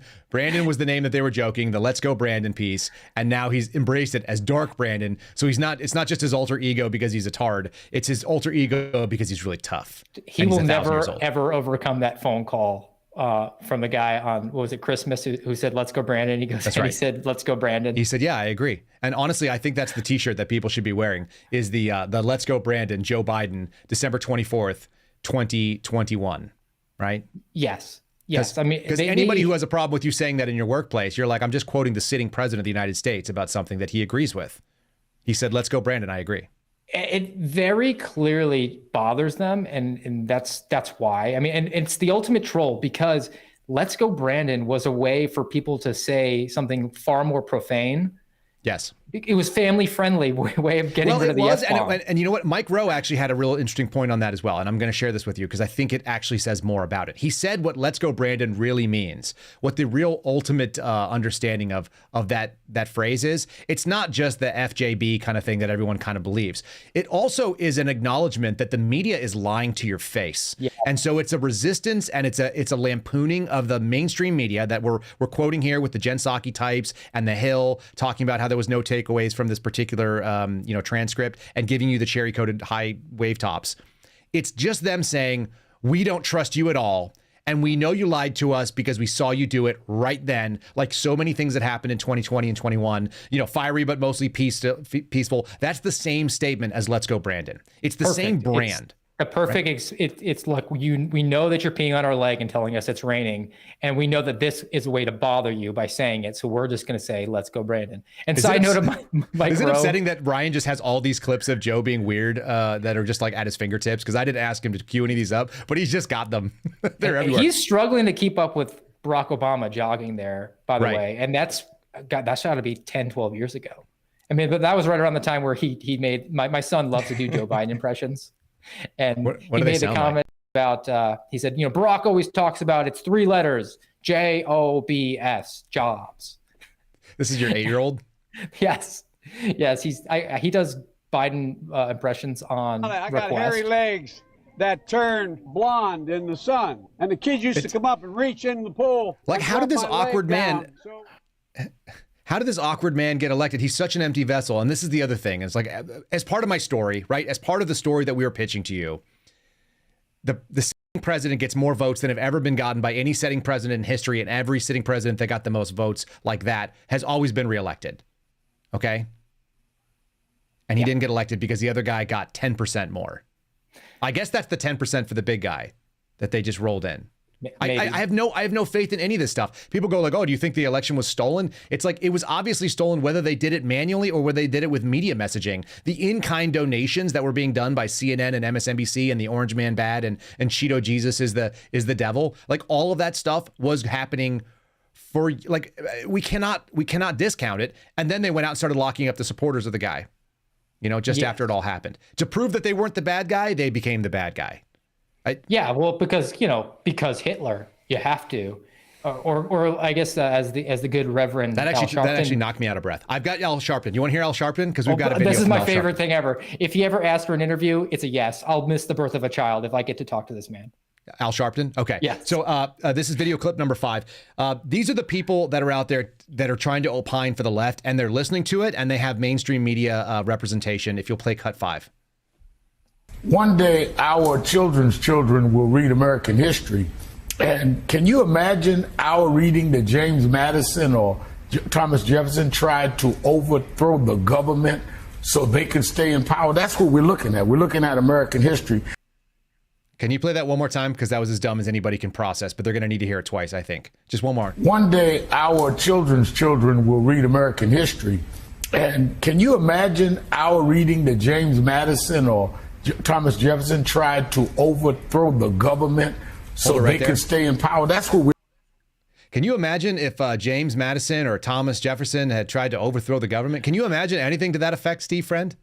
was the name that they were joking, the Let's Go Brandon piece, and now he's embraced it as Dark Brandon. So it's not just his alter ego because he's a tard, it's his alter ego because he's really tough. He will never ever overcome that phone call from the guy on, what was it, Christmas, who said, "Let's go, Brandon." He goes, he said, "Let's go, Brandon." He said, "Yeah, I agree." And honestly, I think that's the T-shirt that people should be wearing, is the "Let's go, Brandon," Joe Biden, December 24th, 2021, right? Yes. Yes. I mean, because anybody who has a problem with you saying that in your workplace, you're like, I'm just quoting the sitting president of the United States about something that he agrees with. He said, "Let's go, Brandon." I agree. It very clearly bothers them, and that's why. I mean, and it's the ultimate troll, because "Let's go, Brandon" was a way for people to say something far more profane. Yes. It was family friendly way of getting rid of the F-bomb. And you know what? Mike Rowe actually had a real interesting point on that as well. And I'm going to share this with you because I think it actually says more about it. He said what "Let's go, Brandon" really means, what the real ultimate understanding of that phrase is. It's not just the FJB kind of thing that everyone kind of believes. It also is an acknowledgement that the media is lying to your face. Yeah. And so it's a resistance, and it's a lampooning of the mainstream media that we're quoting here with the Jen Psaki types and the Hill talking about how there was no takeaways from this particular transcript and giving you the cherry-coated high wave tops. It's just them saying, "We don't trust you at all, and we know you lied to us because we saw you do it right then," like so many things that happened in 2020 and 21, fiery but mostly peaceful. That's the same statement as "Let's go, Brandon." It's the same brand. A perfect, right? It's like, we know that you're peeing on our leg and telling us it's raining, and we know that this is a way to bother you by saying it, so we're just going to say, "Let's go, Brandon." And side note of Mike is it Rowe, upsetting that Ryan just has all these clips of Joe being weird that are just like at his fingertips? Because I didn't ask him to cue any of these up, but he's just got them. They're everywhere. He's struggling to keep up with Barack Obama jogging there, by the way, and that's got to be 10, 12 years ago. I mean, but that was right around the time where he made, my son loves to do Joe Biden impressions. And he made the comment about, he said, Barack always talks about, it's 3 letters, JOBS, jobs. This is your 8-year-old? Yes. He does Biden impressions on I request. got hairy legs that turn blonde in the sun. And the kids used to come up and reach in the pool. Like, how did this awkward man... How did this awkward man get elected? He's such an empty vessel. And this is the other thing. It's like, as part of my story, right? As part of the story that we were pitching to you, the sitting president gets more votes than have ever been gotten by any sitting president in history. And every sitting president that got the most votes like that has always been reelected. Okay? And he didn't get elected because the other guy got 10% more. I guess that's the 10% for the big guy that they just rolled in. I have no faith in any of this stuff. People go like, "Oh, do you think the election was stolen?" It's like, it was obviously stolen, whether they did it manually or whether they did it with media messaging. The in-kind donations that were being done by CNN and MSNBC and the Orange Man bad and Cheeto Jesus is the devil. Like, all of that stuff was happening for, like, we cannot discount it. And then they went out and started locking up the supporters of the guy, after it all happened. To prove that they weren't the bad guy, they became the bad guy. Because Hitler, you have to, or I guess as the good Reverend that actually knocked me out of breath. I've got Al Sharpton. You want to hear Al Sharpton? Because we've got a video. This is my favorite thing ever. If he ever asks for an interview, it's a yes. I'll miss the birth of a child if I get to talk to this man. Al Sharpton. Okay. Yeah. So this is video clip number 5. These are the people that are out there that are trying to opine for the left, and they're listening to it, and they have mainstream media representation. If you'll play cut 5. One day, our children's children will read American history. And can you imagine our reading that James Madison or Thomas Jefferson tried to overthrow the government so they could stay in power? That's what we're looking at. We're looking at American history. Can you play that one more time? Because that was as dumb as anybody can process, but they're going to need to hear it twice, I think. Just one more. One day, our children's children will read American history. And can you imagine our reading that James Madison or Thomas Jefferson tried to overthrow the government so they could stay in power? That's what we're... Can you imagine if James Madison or Thomas Jefferson had tried to overthrow the government? Can you imagine anything to that effect, Steve Friend?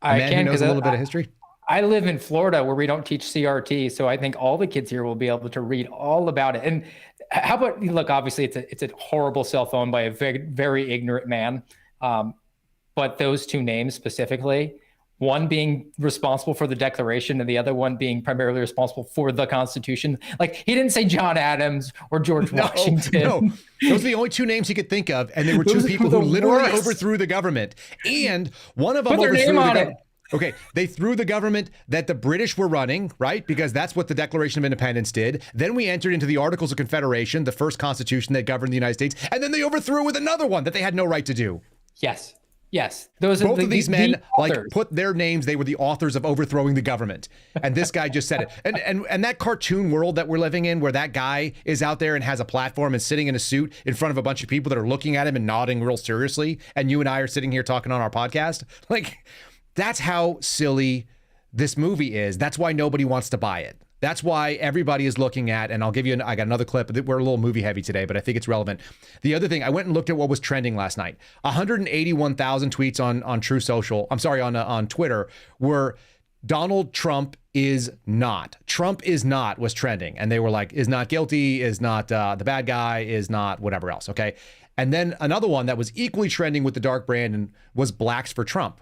A man who knows a little bit of history? I live in Florida where we don't teach CRT, so I think all the kids here will be able to read all about it. And how about, look, obviously it's a horrible cell phone by a very, very ignorant man. But those 2 names specifically, one being responsible for the Declaration and the other one being primarily responsible for the Constitution. Like, he didn't say John Adams or George Washington. No, those are the only 2 names he could think of, and they were 2 people who literally overthrew the government. And one of them put their name on it. Okay, they threw the government that the British were running, right? Because that's what the Declaration of Independence did. Then we entered into the Articles of Confederation, the first constitution that governed the United States, and then they overthrew with another one that they had no right to do. Yes. Yes. Those Both are of these men authors. put their names. They were the authors of overthrowing the government. And this guy just said it. And that cartoon world that we're living in, where that guy is out there and has a platform and sitting in a suit in front of a bunch of people that are looking at him and nodding real seriously, and you and I are sitting here talking on our podcast, like, that's how silly this movie is. That's why nobody wants to buy it. That's why everybody is looking at, and I'll give you, I got another clip. We're a little movie heavy today, but I think it's relevant. The other thing, I went and looked at what was trending last night. 181,000 tweets on True Social, on Twitter, were Donald Trump is not. Trump is not was trending. And they were like, is not guilty, is not the bad guy, is not whatever else, okay? And then another one that was equally trending with the dark brand and was Blacks for Trump.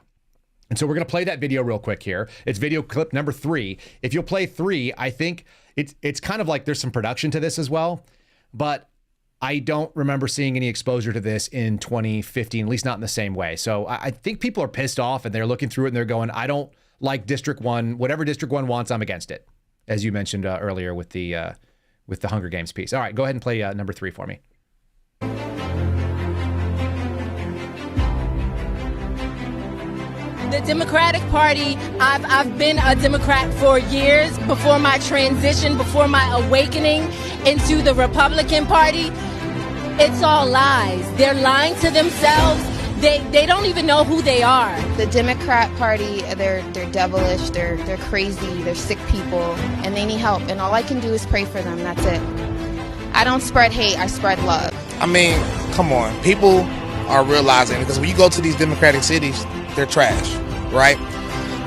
And so we're going to play that video real quick here. It's video clip number 3. If you'll play 3, I think it's kind of like there's some production to this as well, but I don't remember seeing any exposure to this in 2015, at least not in the same way. So I think people are pissed off and they're looking through it and they're going, I don't like District 1. Whatever District 1 wants, I'm against it, as you mentioned earlier with the Hunger Games piece. All right, go ahead and play number 3 for me. The Democratic Party, I've been a Democrat for years before my transition, before my awakening into the Republican Party. It's all lies. They're lying to themselves. They don't even know who they are. The Democrat Party, they're devilish, they're crazy, they're sick people, and they need help. And all I can do is pray for them. That's it. I don't spread hate, I spread love. I mean, come on. People are realizing, because when you go to these Democratic cities, they're trash, right?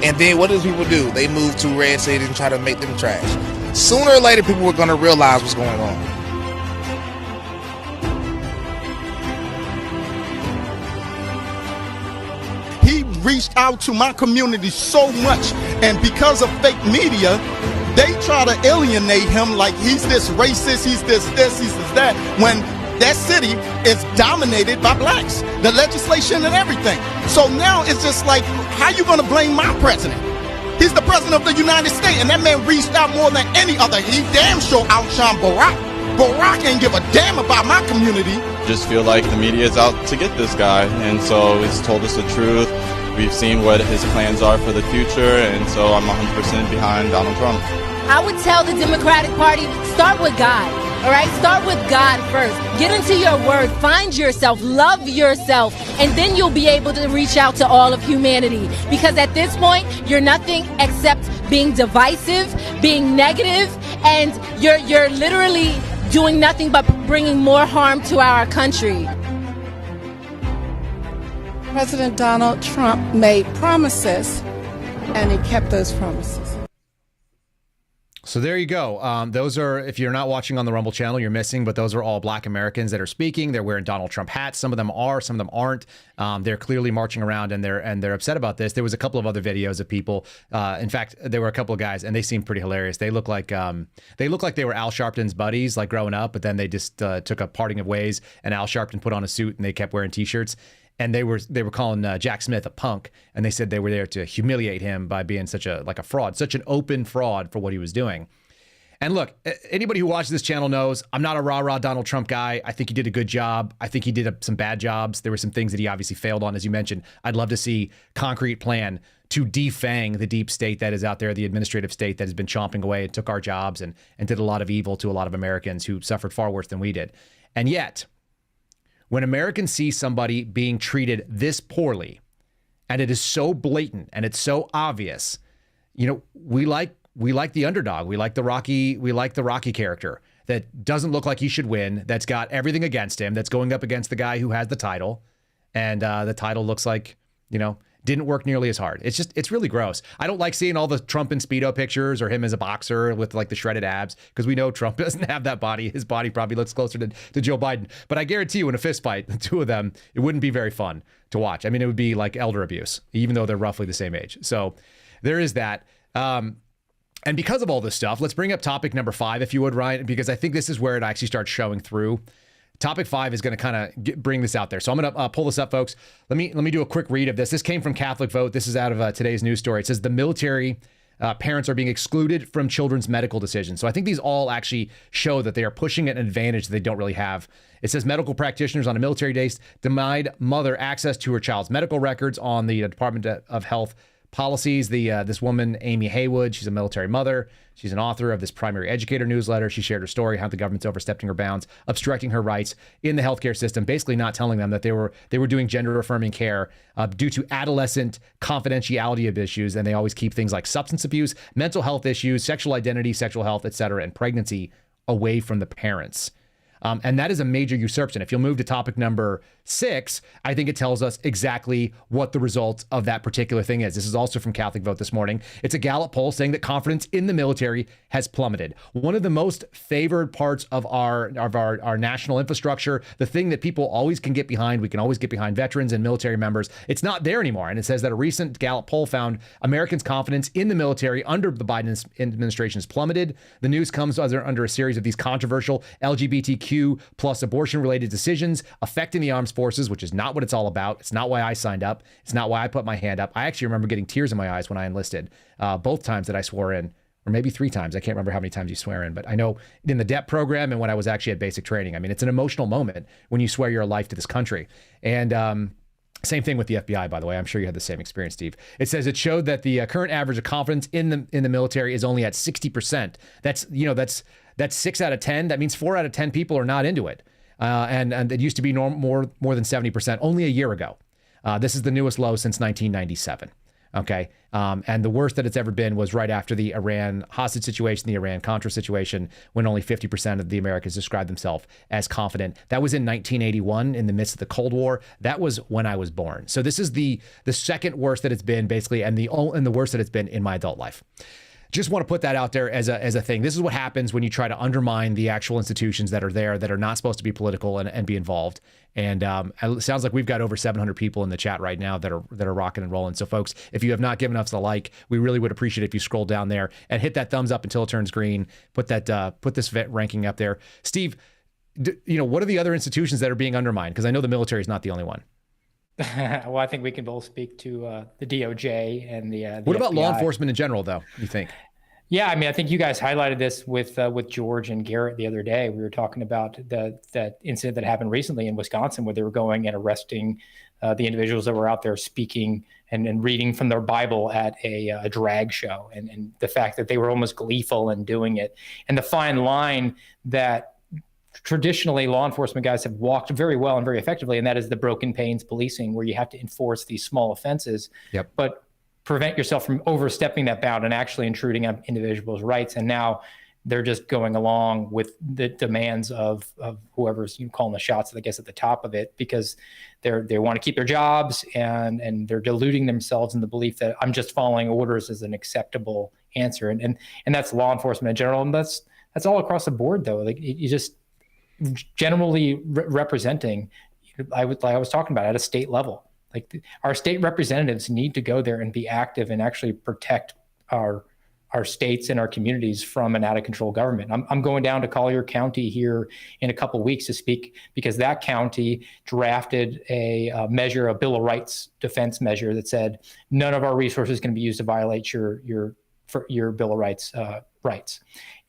And then what do people do? They move to red cities and try to make them trash. Sooner or later, people are going to realize what's going on. He reached out to my community so much, and because of fake media, they try to alienate him like he's this racist, he's this, he's this, that, when that city is dominated by blacks, the legislation and everything. So now it's just like, how you gonna blame my president? He's the president of the United States, and that man reached out more than any other. He damn sure outshined Barack. Barack ain't give a damn about my community. Just feel like the media is out to get this guy, and so he's told us the truth. We've seen what his plans are for the future, and so I'm 100% behind Donald Trump. I would tell the Democratic Party, start with God. All right, start with God first. Get into your word, find yourself, love yourself, and then you'll be able to reach out to all of humanity. Because at this point, you're nothing except being divisive, being negative, and you're literally doing nothing but bringing more harm to our country. President Donald Trump made promises, and he kept those promises. So there you go. Those are, if you're not watching on the Rumble channel, you're missing, but those are all Black Americans that are speaking. They're wearing Donald Trump hats. Some of them are, some of them aren't. They're clearly marching around and they're upset about this. There was a couple of other videos of people. In fact, there were a couple of guys and they seemed pretty hilarious. They look like they were Al Sharpton's buddies, like growing up, but then they just took a parting of ways, and Al Sharpton put on a suit and they kept wearing t-shirts. And they were calling Jack Smith a punk, and they said they were there to humiliate him by being such a fraud, such an open fraud for what he was doing. And look, anybody who watches this channel knows I'm not a rah-rah Donald Trump guy. I think he did a good job. I think he did some bad jobs. There were some things that he obviously failed on, as you mentioned. I'd love to see concrete plan to defang the deep state that is out there, the administrative state that has been chomping away and took our jobs and did a lot of evil to a lot of Americans who suffered far worse than we did. And yet, when Americans see somebody being treated this poorly, and it is so blatant and it's so obvious, you know, we like the underdog. We like the Rocky character that doesn't look like he should win, that's got everything against him, that's going up against the guy who has the title, and the title looks like, you know, didn't work nearly as hard. It's really gross. I don't like seeing all the Trump in Speedo pictures or him as a boxer with like the shredded abs, because we know Trump doesn't have that body. His body probably looks closer to Joe Biden. But I guarantee you in a fist fight, the two of them, it wouldn't be very fun to watch. I mean, it would be like elder abuse, even though they're roughly the same age. So there is that. And because of all this stuff, let's bring up topic number 5, if you would, Ryan, because I think this is where it actually starts showing through. Topic 5 is going to kind of bring this out there. So I'm going to pull this up, folks. Let me do a quick read of this. This came from Catholic Vote. This is out of today's news story. It says the military parents are being excluded from children's medical decisions. So I think these all actually show that they are pushing an advantage that they don't really have. It says medical practitioners on a military base denied mother access to her child's medical records on the Department of Health policies. This woman, Amy Haywood, she's a military mother. She's an author of this primary educator newsletter. She shared her story, how the government's overstepping her bounds, obstructing her rights in the healthcare system, basically not telling them that they were doing gender affirming care due to adolescent confidentiality of issues. And they always keep things like substance abuse, mental health issues, sexual identity, sexual health, et cetera, and pregnancy away from the parents. And that is a major usurpation. If you'll move to topic number 6, I think it tells us exactly what the result of that particular thing is. This is also from Catholic Vote this morning. It's a Gallup poll saying that confidence in the military has plummeted. One of the most favored parts of our national infrastructure, the thing that people always can get behind, we can always get behind veterans and military members. It's not there anymore. And it says that a recent Gallup poll found Americans' confidence in the military under the Biden administration has plummeted. The news comes under a series of these controversial LGBTQ plus abortion-related decisions affecting the armed forces, which is not what it's all about. It's not why I signed up. It's not why I put my hand up. I actually remember getting tears in my eyes when I enlisted, both times that I swore in, or maybe 3 times. I can't remember how many times you swear in, but I know in the DEP program and when I was actually at basic training. I mean, it's an emotional moment when you swear your life to this country. And same thing with the FBI, by the way. I'm sure you had the same experience, Steve. It says it showed that the current average of confidence in the military is only at 60%. That's 6 out of 10. That means 4 out of 10 people are not into it. And it used to be more than 70% only a year ago. This is the newest low since 1997. Okay. And the worst that it's ever been was right after the Iran hostage situation, the Iran-Contra situation, when only 50% of the Americans described themselves as confident. That was in 1981 in the midst of the Cold War. That was when I was born. So this is the second worst that it's been, basically, and the worst that it's been in my adult life. Just want to put that out there as a thing. This is what happens when you try to undermine the actual institutions that are there, that are not supposed to be political and be involved. And it sounds like we've got over 700 people in the chat right now that are rocking and rolling. So folks, if you have not given us a like, we really would appreciate it if you scroll down there and hit that thumbs up until it turns green. Put this vet ranking up there. Steve, what are the other institutions that are being undermined? Because I know the military is not the only one. Well, I think we can both speak to the DOJ and the What about FBI. law enforcement in general, though, you think? Yeah, I mean, I think you guys highlighted this with George and Garrett the other day. We were talking about that incident that happened recently in Wisconsin, where they were going and arresting the individuals that were out there speaking and reading from their Bible at a drag show, and the fact that they were almost gleeful in doing it, and the fine line that traditionally law enforcement guys have walked very well and very effectively, and that is the broken pains policing, where you have to enforce these small offenses, but prevent yourself from overstepping that bound and actually intruding on individuals' rights. And now they're just going along with the demands of whoever's calling the shots, I guess, at the top of it, because they want to keep their jobs, and they're deluding themselves in the belief that I'm just following orders as an acceptable answer. And that's law enforcement in general. And that's all across the board, though. Like, you just generally representing, I was talking about at a state level, like our state representatives need to go there and be active and actually protect our states and our communities from an out of control government. I'm going down to Collier County here in a couple of weeks to speak, because that county drafted a measure, a Bill of Rights defense measure that said none of our resources can be used to violate your Bill of Rights rights,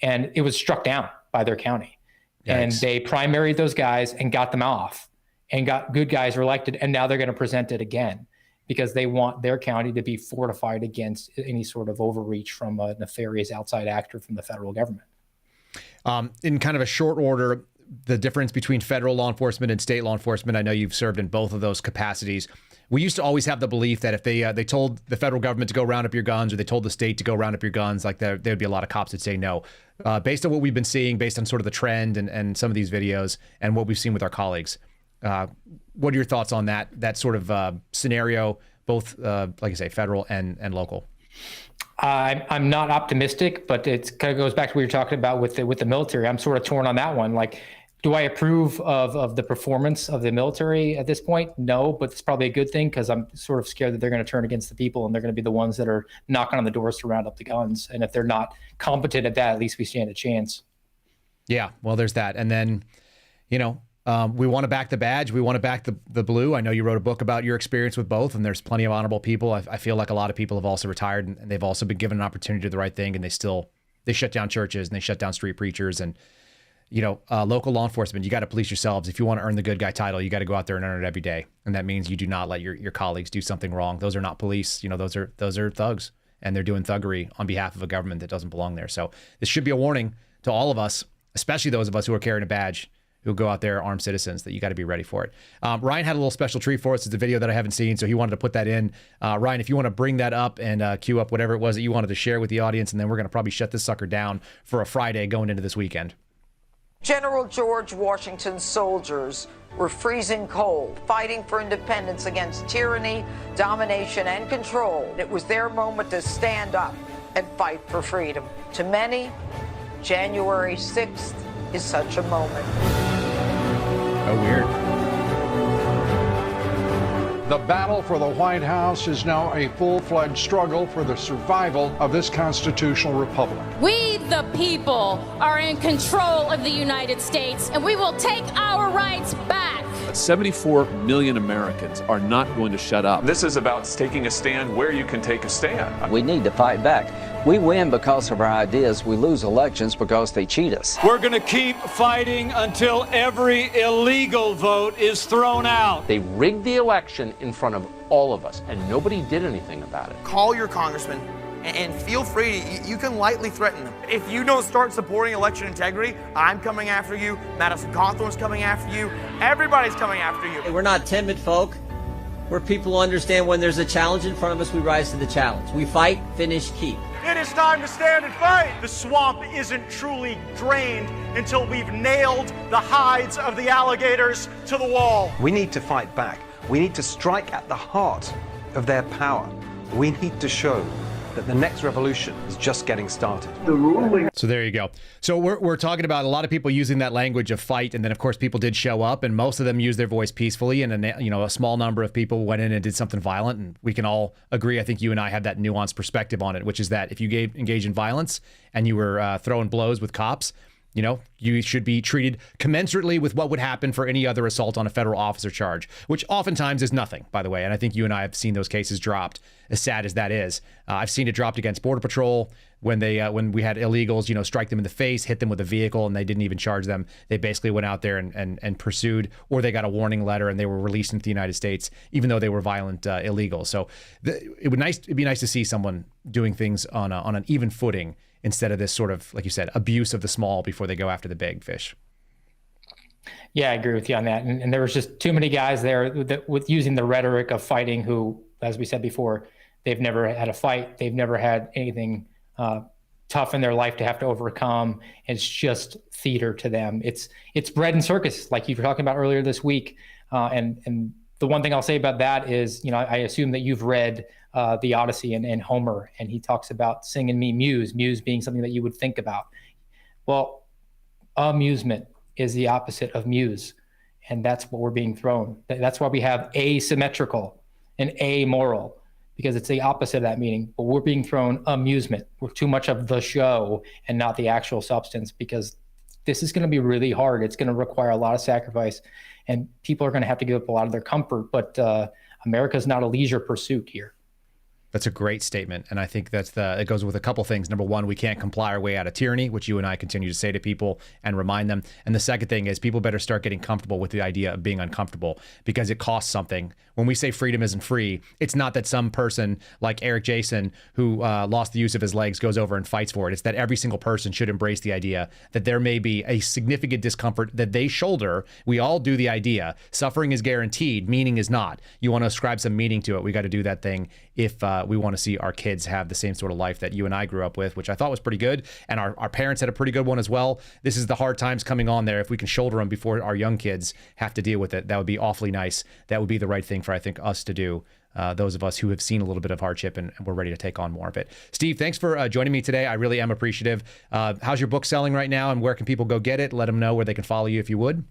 and it was struck down by their county. Yikes. And they primaried those guys and got them off, and got good guys elected. And now they're going to present it again, because they want their county to be fortified against any sort of overreach from a nefarious outside actor from the federal government. In kind of a short order, the difference between federal law enforcement and state law enforcement, I know you've served in both of those capacities. We used to always have the belief that if they told the federal government to go round up your guns, or they told the state to go round up your guns, like there'd be a lot of cops that say no. Based on what we've been seeing, based on sort of the trend and some of these videos and what we've seen with our colleagues, what are your thoughts on that sort of scenario, both, like I say, federal and local? I'm not optimistic, but it kind of goes back to what you're talking about with the military. I'm sort of torn on that one. Like, do I approve of the performance of the military at this point? No, but it's probably a good thing, because I'm sort of scared that they're going to turn against the people, and they're going to be the ones that are knocking on the doors to round up the guns. And if they're not competent at that, at least we stand a chance. Yeah, well, there's that. And then, We want to back the badge. We want to back the blue. I know you wrote a book about your experience with both, and there's plenty of honorable people. I feel like a lot of people have also retired, and they've also been given an opportunity to do the right thing, and they shut down churches and they shut down street preachers. And, local law enforcement, you got to police yourselves. If you want to earn the good guy title, you got to go out there and earn it every day. And that means you do not let your colleagues do something wrong. Those are not police. Those are thugs, and they're doing thuggery on behalf of a government that doesn't belong there. So this should be a warning to all of us, especially those of us who are carrying a badge, who go out there armed citizens, that you got to be ready for it. Ryan had a little special treat for us. It's a video that I haven't seen, so he wanted to put that in. Ryan, if you want to bring that up and cue up whatever it was that you wanted to share with the audience, and then we're going to probably shut this sucker down for a Friday going into this weekend. General George Washington's soldiers were freezing cold, fighting for independence against tyranny, domination, and control. It was their moment to stand up and fight for freedom. To many, January 6th is such a moment. Oh, weird. The battle for the White House is now a full-fledged struggle for the survival of this constitutional republic. We, the people, are in control of the United States, and we will take our rights back. 74 million Americans are not going to shut up. This is about taking a stand where you can take a stand. We need to fight back. We win because of our ideas. We lose elections because they cheat us. We're going to keep fighting until every illegal vote is thrown out. They rigged the election in front of all of us, and nobody did anything about it. Call your congressman and feel free. You can lightly threaten them. If you don't start supporting election integrity, I'm coming after you. Madison Cawthorn's coming after you. Everybody's coming after you. We're not timid folk. We're people who understand when there's a challenge in front of us, we rise to the challenge. We fight, finish, keep. It is time to stand and fight. The swamp isn't truly drained until we've nailed the hides of the alligators to the wall. We need to fight back. We need to strike at the heart of their power. We need to show that the next revolution is just getting started. So there you go. So we're talking about a lot of people using that language of fight, and then of course people did show up, and most of them used their voice peacefully, and a small number of people went in and did something violent. And we can all agree, I think you and I have that nuanced perspective on it, which is that if you engage in violence and you were throwing blows with cops, you should be treated commensurately with what would happen for any other assault on a federal officer charge, which oftentimes is nothing, by the way. And I think you and I have seen those cases dropped, as sad as that is. I've seen it dropped against Border Patrol when we had illegals, strike them in the face, hit them with a vehicle, and they didn't even charge them. They basically went out there and pursued, or they got a warning letter and they were released into the United States, even though they were violent illegals. So it'd be nice to see someone doing things on an even footing, instead of this sort of, like you said, abuse of the small before they go after the big fish. Yeah, I agree with you on that. And there was just too many guys there with using the rhetoric of fighting who, as we said before, they've never had a fight. They've never had anything tough in their life to have to overcome. It's just theater to them. It's bread and circus, like you were talking about earlier this week. And the one thing I'll say about that is, I assume that you've read the Odyssey and Homer, and he talks about singing me muse being something that you would think about. Well, amusement is the opposite of muse, and that's what we're being thrown. That's why we have asymmetrical and amoral, because it's the opposite of that meaning. But we're being thrown amusement. We're too much of the show and not the actual substance, because this is going to be really hard. It's going to require a lot of sacrifice, and people are going to have to give up a lot of their comfort. But America's not a leisure pursuit here. That's a great statement. And I think it goes with a couple things. Number one, we can't comply our way out of tyranny, which you and I continue to say to people and remind them. And the second thing is people better start getting comfortable with the idea of being uncomfortable, because it costs something. When we say freedom isn't free, it's not that some person like Eric Jason, who lost the use of his legs, goes over and fights for it. It's that every single person should embrace the idea that there may be a significant discomfort that they shoulder. We all do the idea. Suffering is guaranteed, meaning is not. You want to ascribe some meaning to it. We got to do that thing if we want to see our kids have the same sort of life that you and I grew up with, which I thought was pretty good. And our parents had a pretty good one as well. This is the hard times coming on there. If we can shoulder them before our young kids have to deal with it, that would be awfully nice. That would be the right thing for, I think, us to do. Those of us who have seen a little bit of hardship and we're ready to take on more of it. Steve, thanks for joining me today. I really am appreciative. How's your book selling right now, and where can people go get it? Let them know where they can follow you if you would.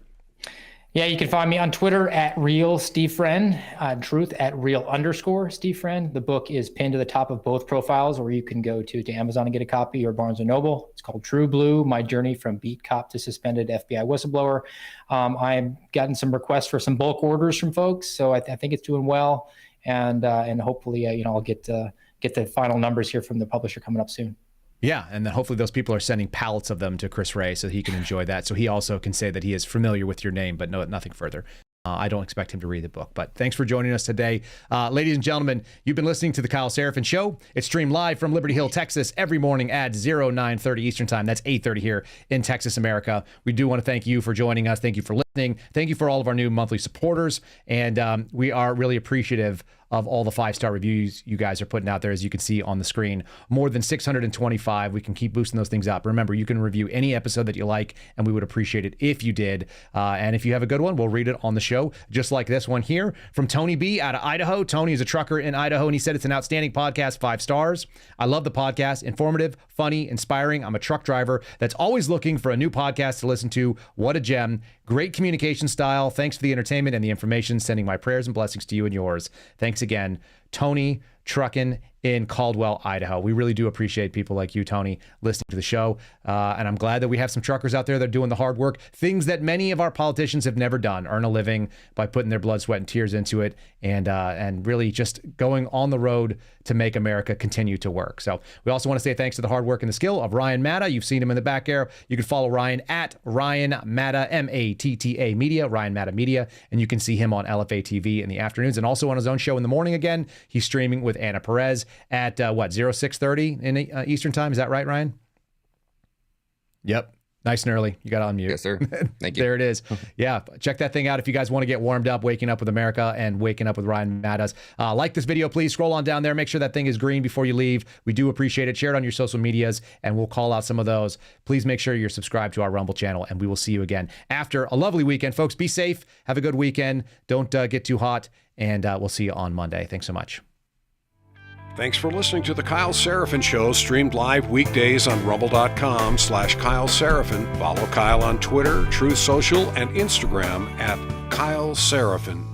Yeah, you can find me on Twitter at real Steve Friend, truth at real_Steve Friend. The book is pinned to the top of both profiles, or you can go to Amazon and get a copy, or Barnes & Noble. It's called True Blue, My Journey from Beat Cop to Suspended FBI Whistleblower. I've gotten some requests for some bulk orders from folks, so I think it's doing well. And hopefully, I'll get the final numbers here from the publisher coming up soon. Yeah, and then hopefully those people are sending pallets of them to Chris Ray so he can enjoy that. So he also can say that he is familiar with your name, but nothing further. I don't expect him to read the book, but thanks for joining us today. Ladies and gentlemen, you've been listening to The Kyle Seraphin Show. It's streamed live from Liberty Hill, Texas, every morning at 09:30 Eastern Time. That's 8:30 here in Texas, America. We do want to thank you for joining us. Thank you for listening. Thank you for all of our new monthly supporters. And we are really appreciative of all the 5-star reviews you guys are putting out there, as you can see on the screen. More than 625. We can keep boosting those things up. Remember, you can review any episode that you like, and we would appreciate it if you did. And if you have a good one, we'll read it on the show, just like this one here from Tony B out of Idaho. Tony is a trucker in Idaho, and he said it's an outstanding podcast, 5 stars. I love the podcast. Informative, funny, inspiring. I'm a truck driver that's always looking for a new podcast to listen to. What a gem. Great communication style. Thanks for the entertainment and the information. Sending my prayers and blessings to you and yours. Thanks again, Tony, trucking in Caldwell, Idaho. We really do appreciate people like you, Tony, listening to the show. And I'm glad that we have some truckers out there that are doing the hard work, things that many of our politicians have never done, earn a living by putting their blood, sweat, and tears into it, and really just going on the road to make America continue to work. So we also want to say thanks to the hard work and the skill of Ryan Matta. You've seen him in the back there. You can follow Ryan at Ryan Matta, M-A-T-T-A Media, Ryan Matta Media, and you can see him on LFA TV in the afternoons and also on his own show in the morning again. He's streaming with Anna Perez at 06:30 in Eastern Time. Is that right, Ryan? Yep. Nice and early. You got on mute. Yes, sir. Thank you. There it is. Yeah. Check that thing out if you guys want to get warmed up, Waking Up with America and Waking Up with Ryan Matas. Like this video, please scroll on down there. Make sure that thing is green before you leave. We do appreciate it. Share it on your social medias and we'll call out some of those. Please make sure you're subscribed to our Rumble channel and we will see you again after a lovely weekend. Folks, be safe. Have a good weekend. Don't get too hot and we'll see you on Monday. Thanks so much. Thanks for listening to The Kyle Seraphin Show, streamed live weekdays on rumble.com/Kyle Seraphin. Follow Kyle on Twitter, Truth Social, and Instagram at Kyle Seraphin.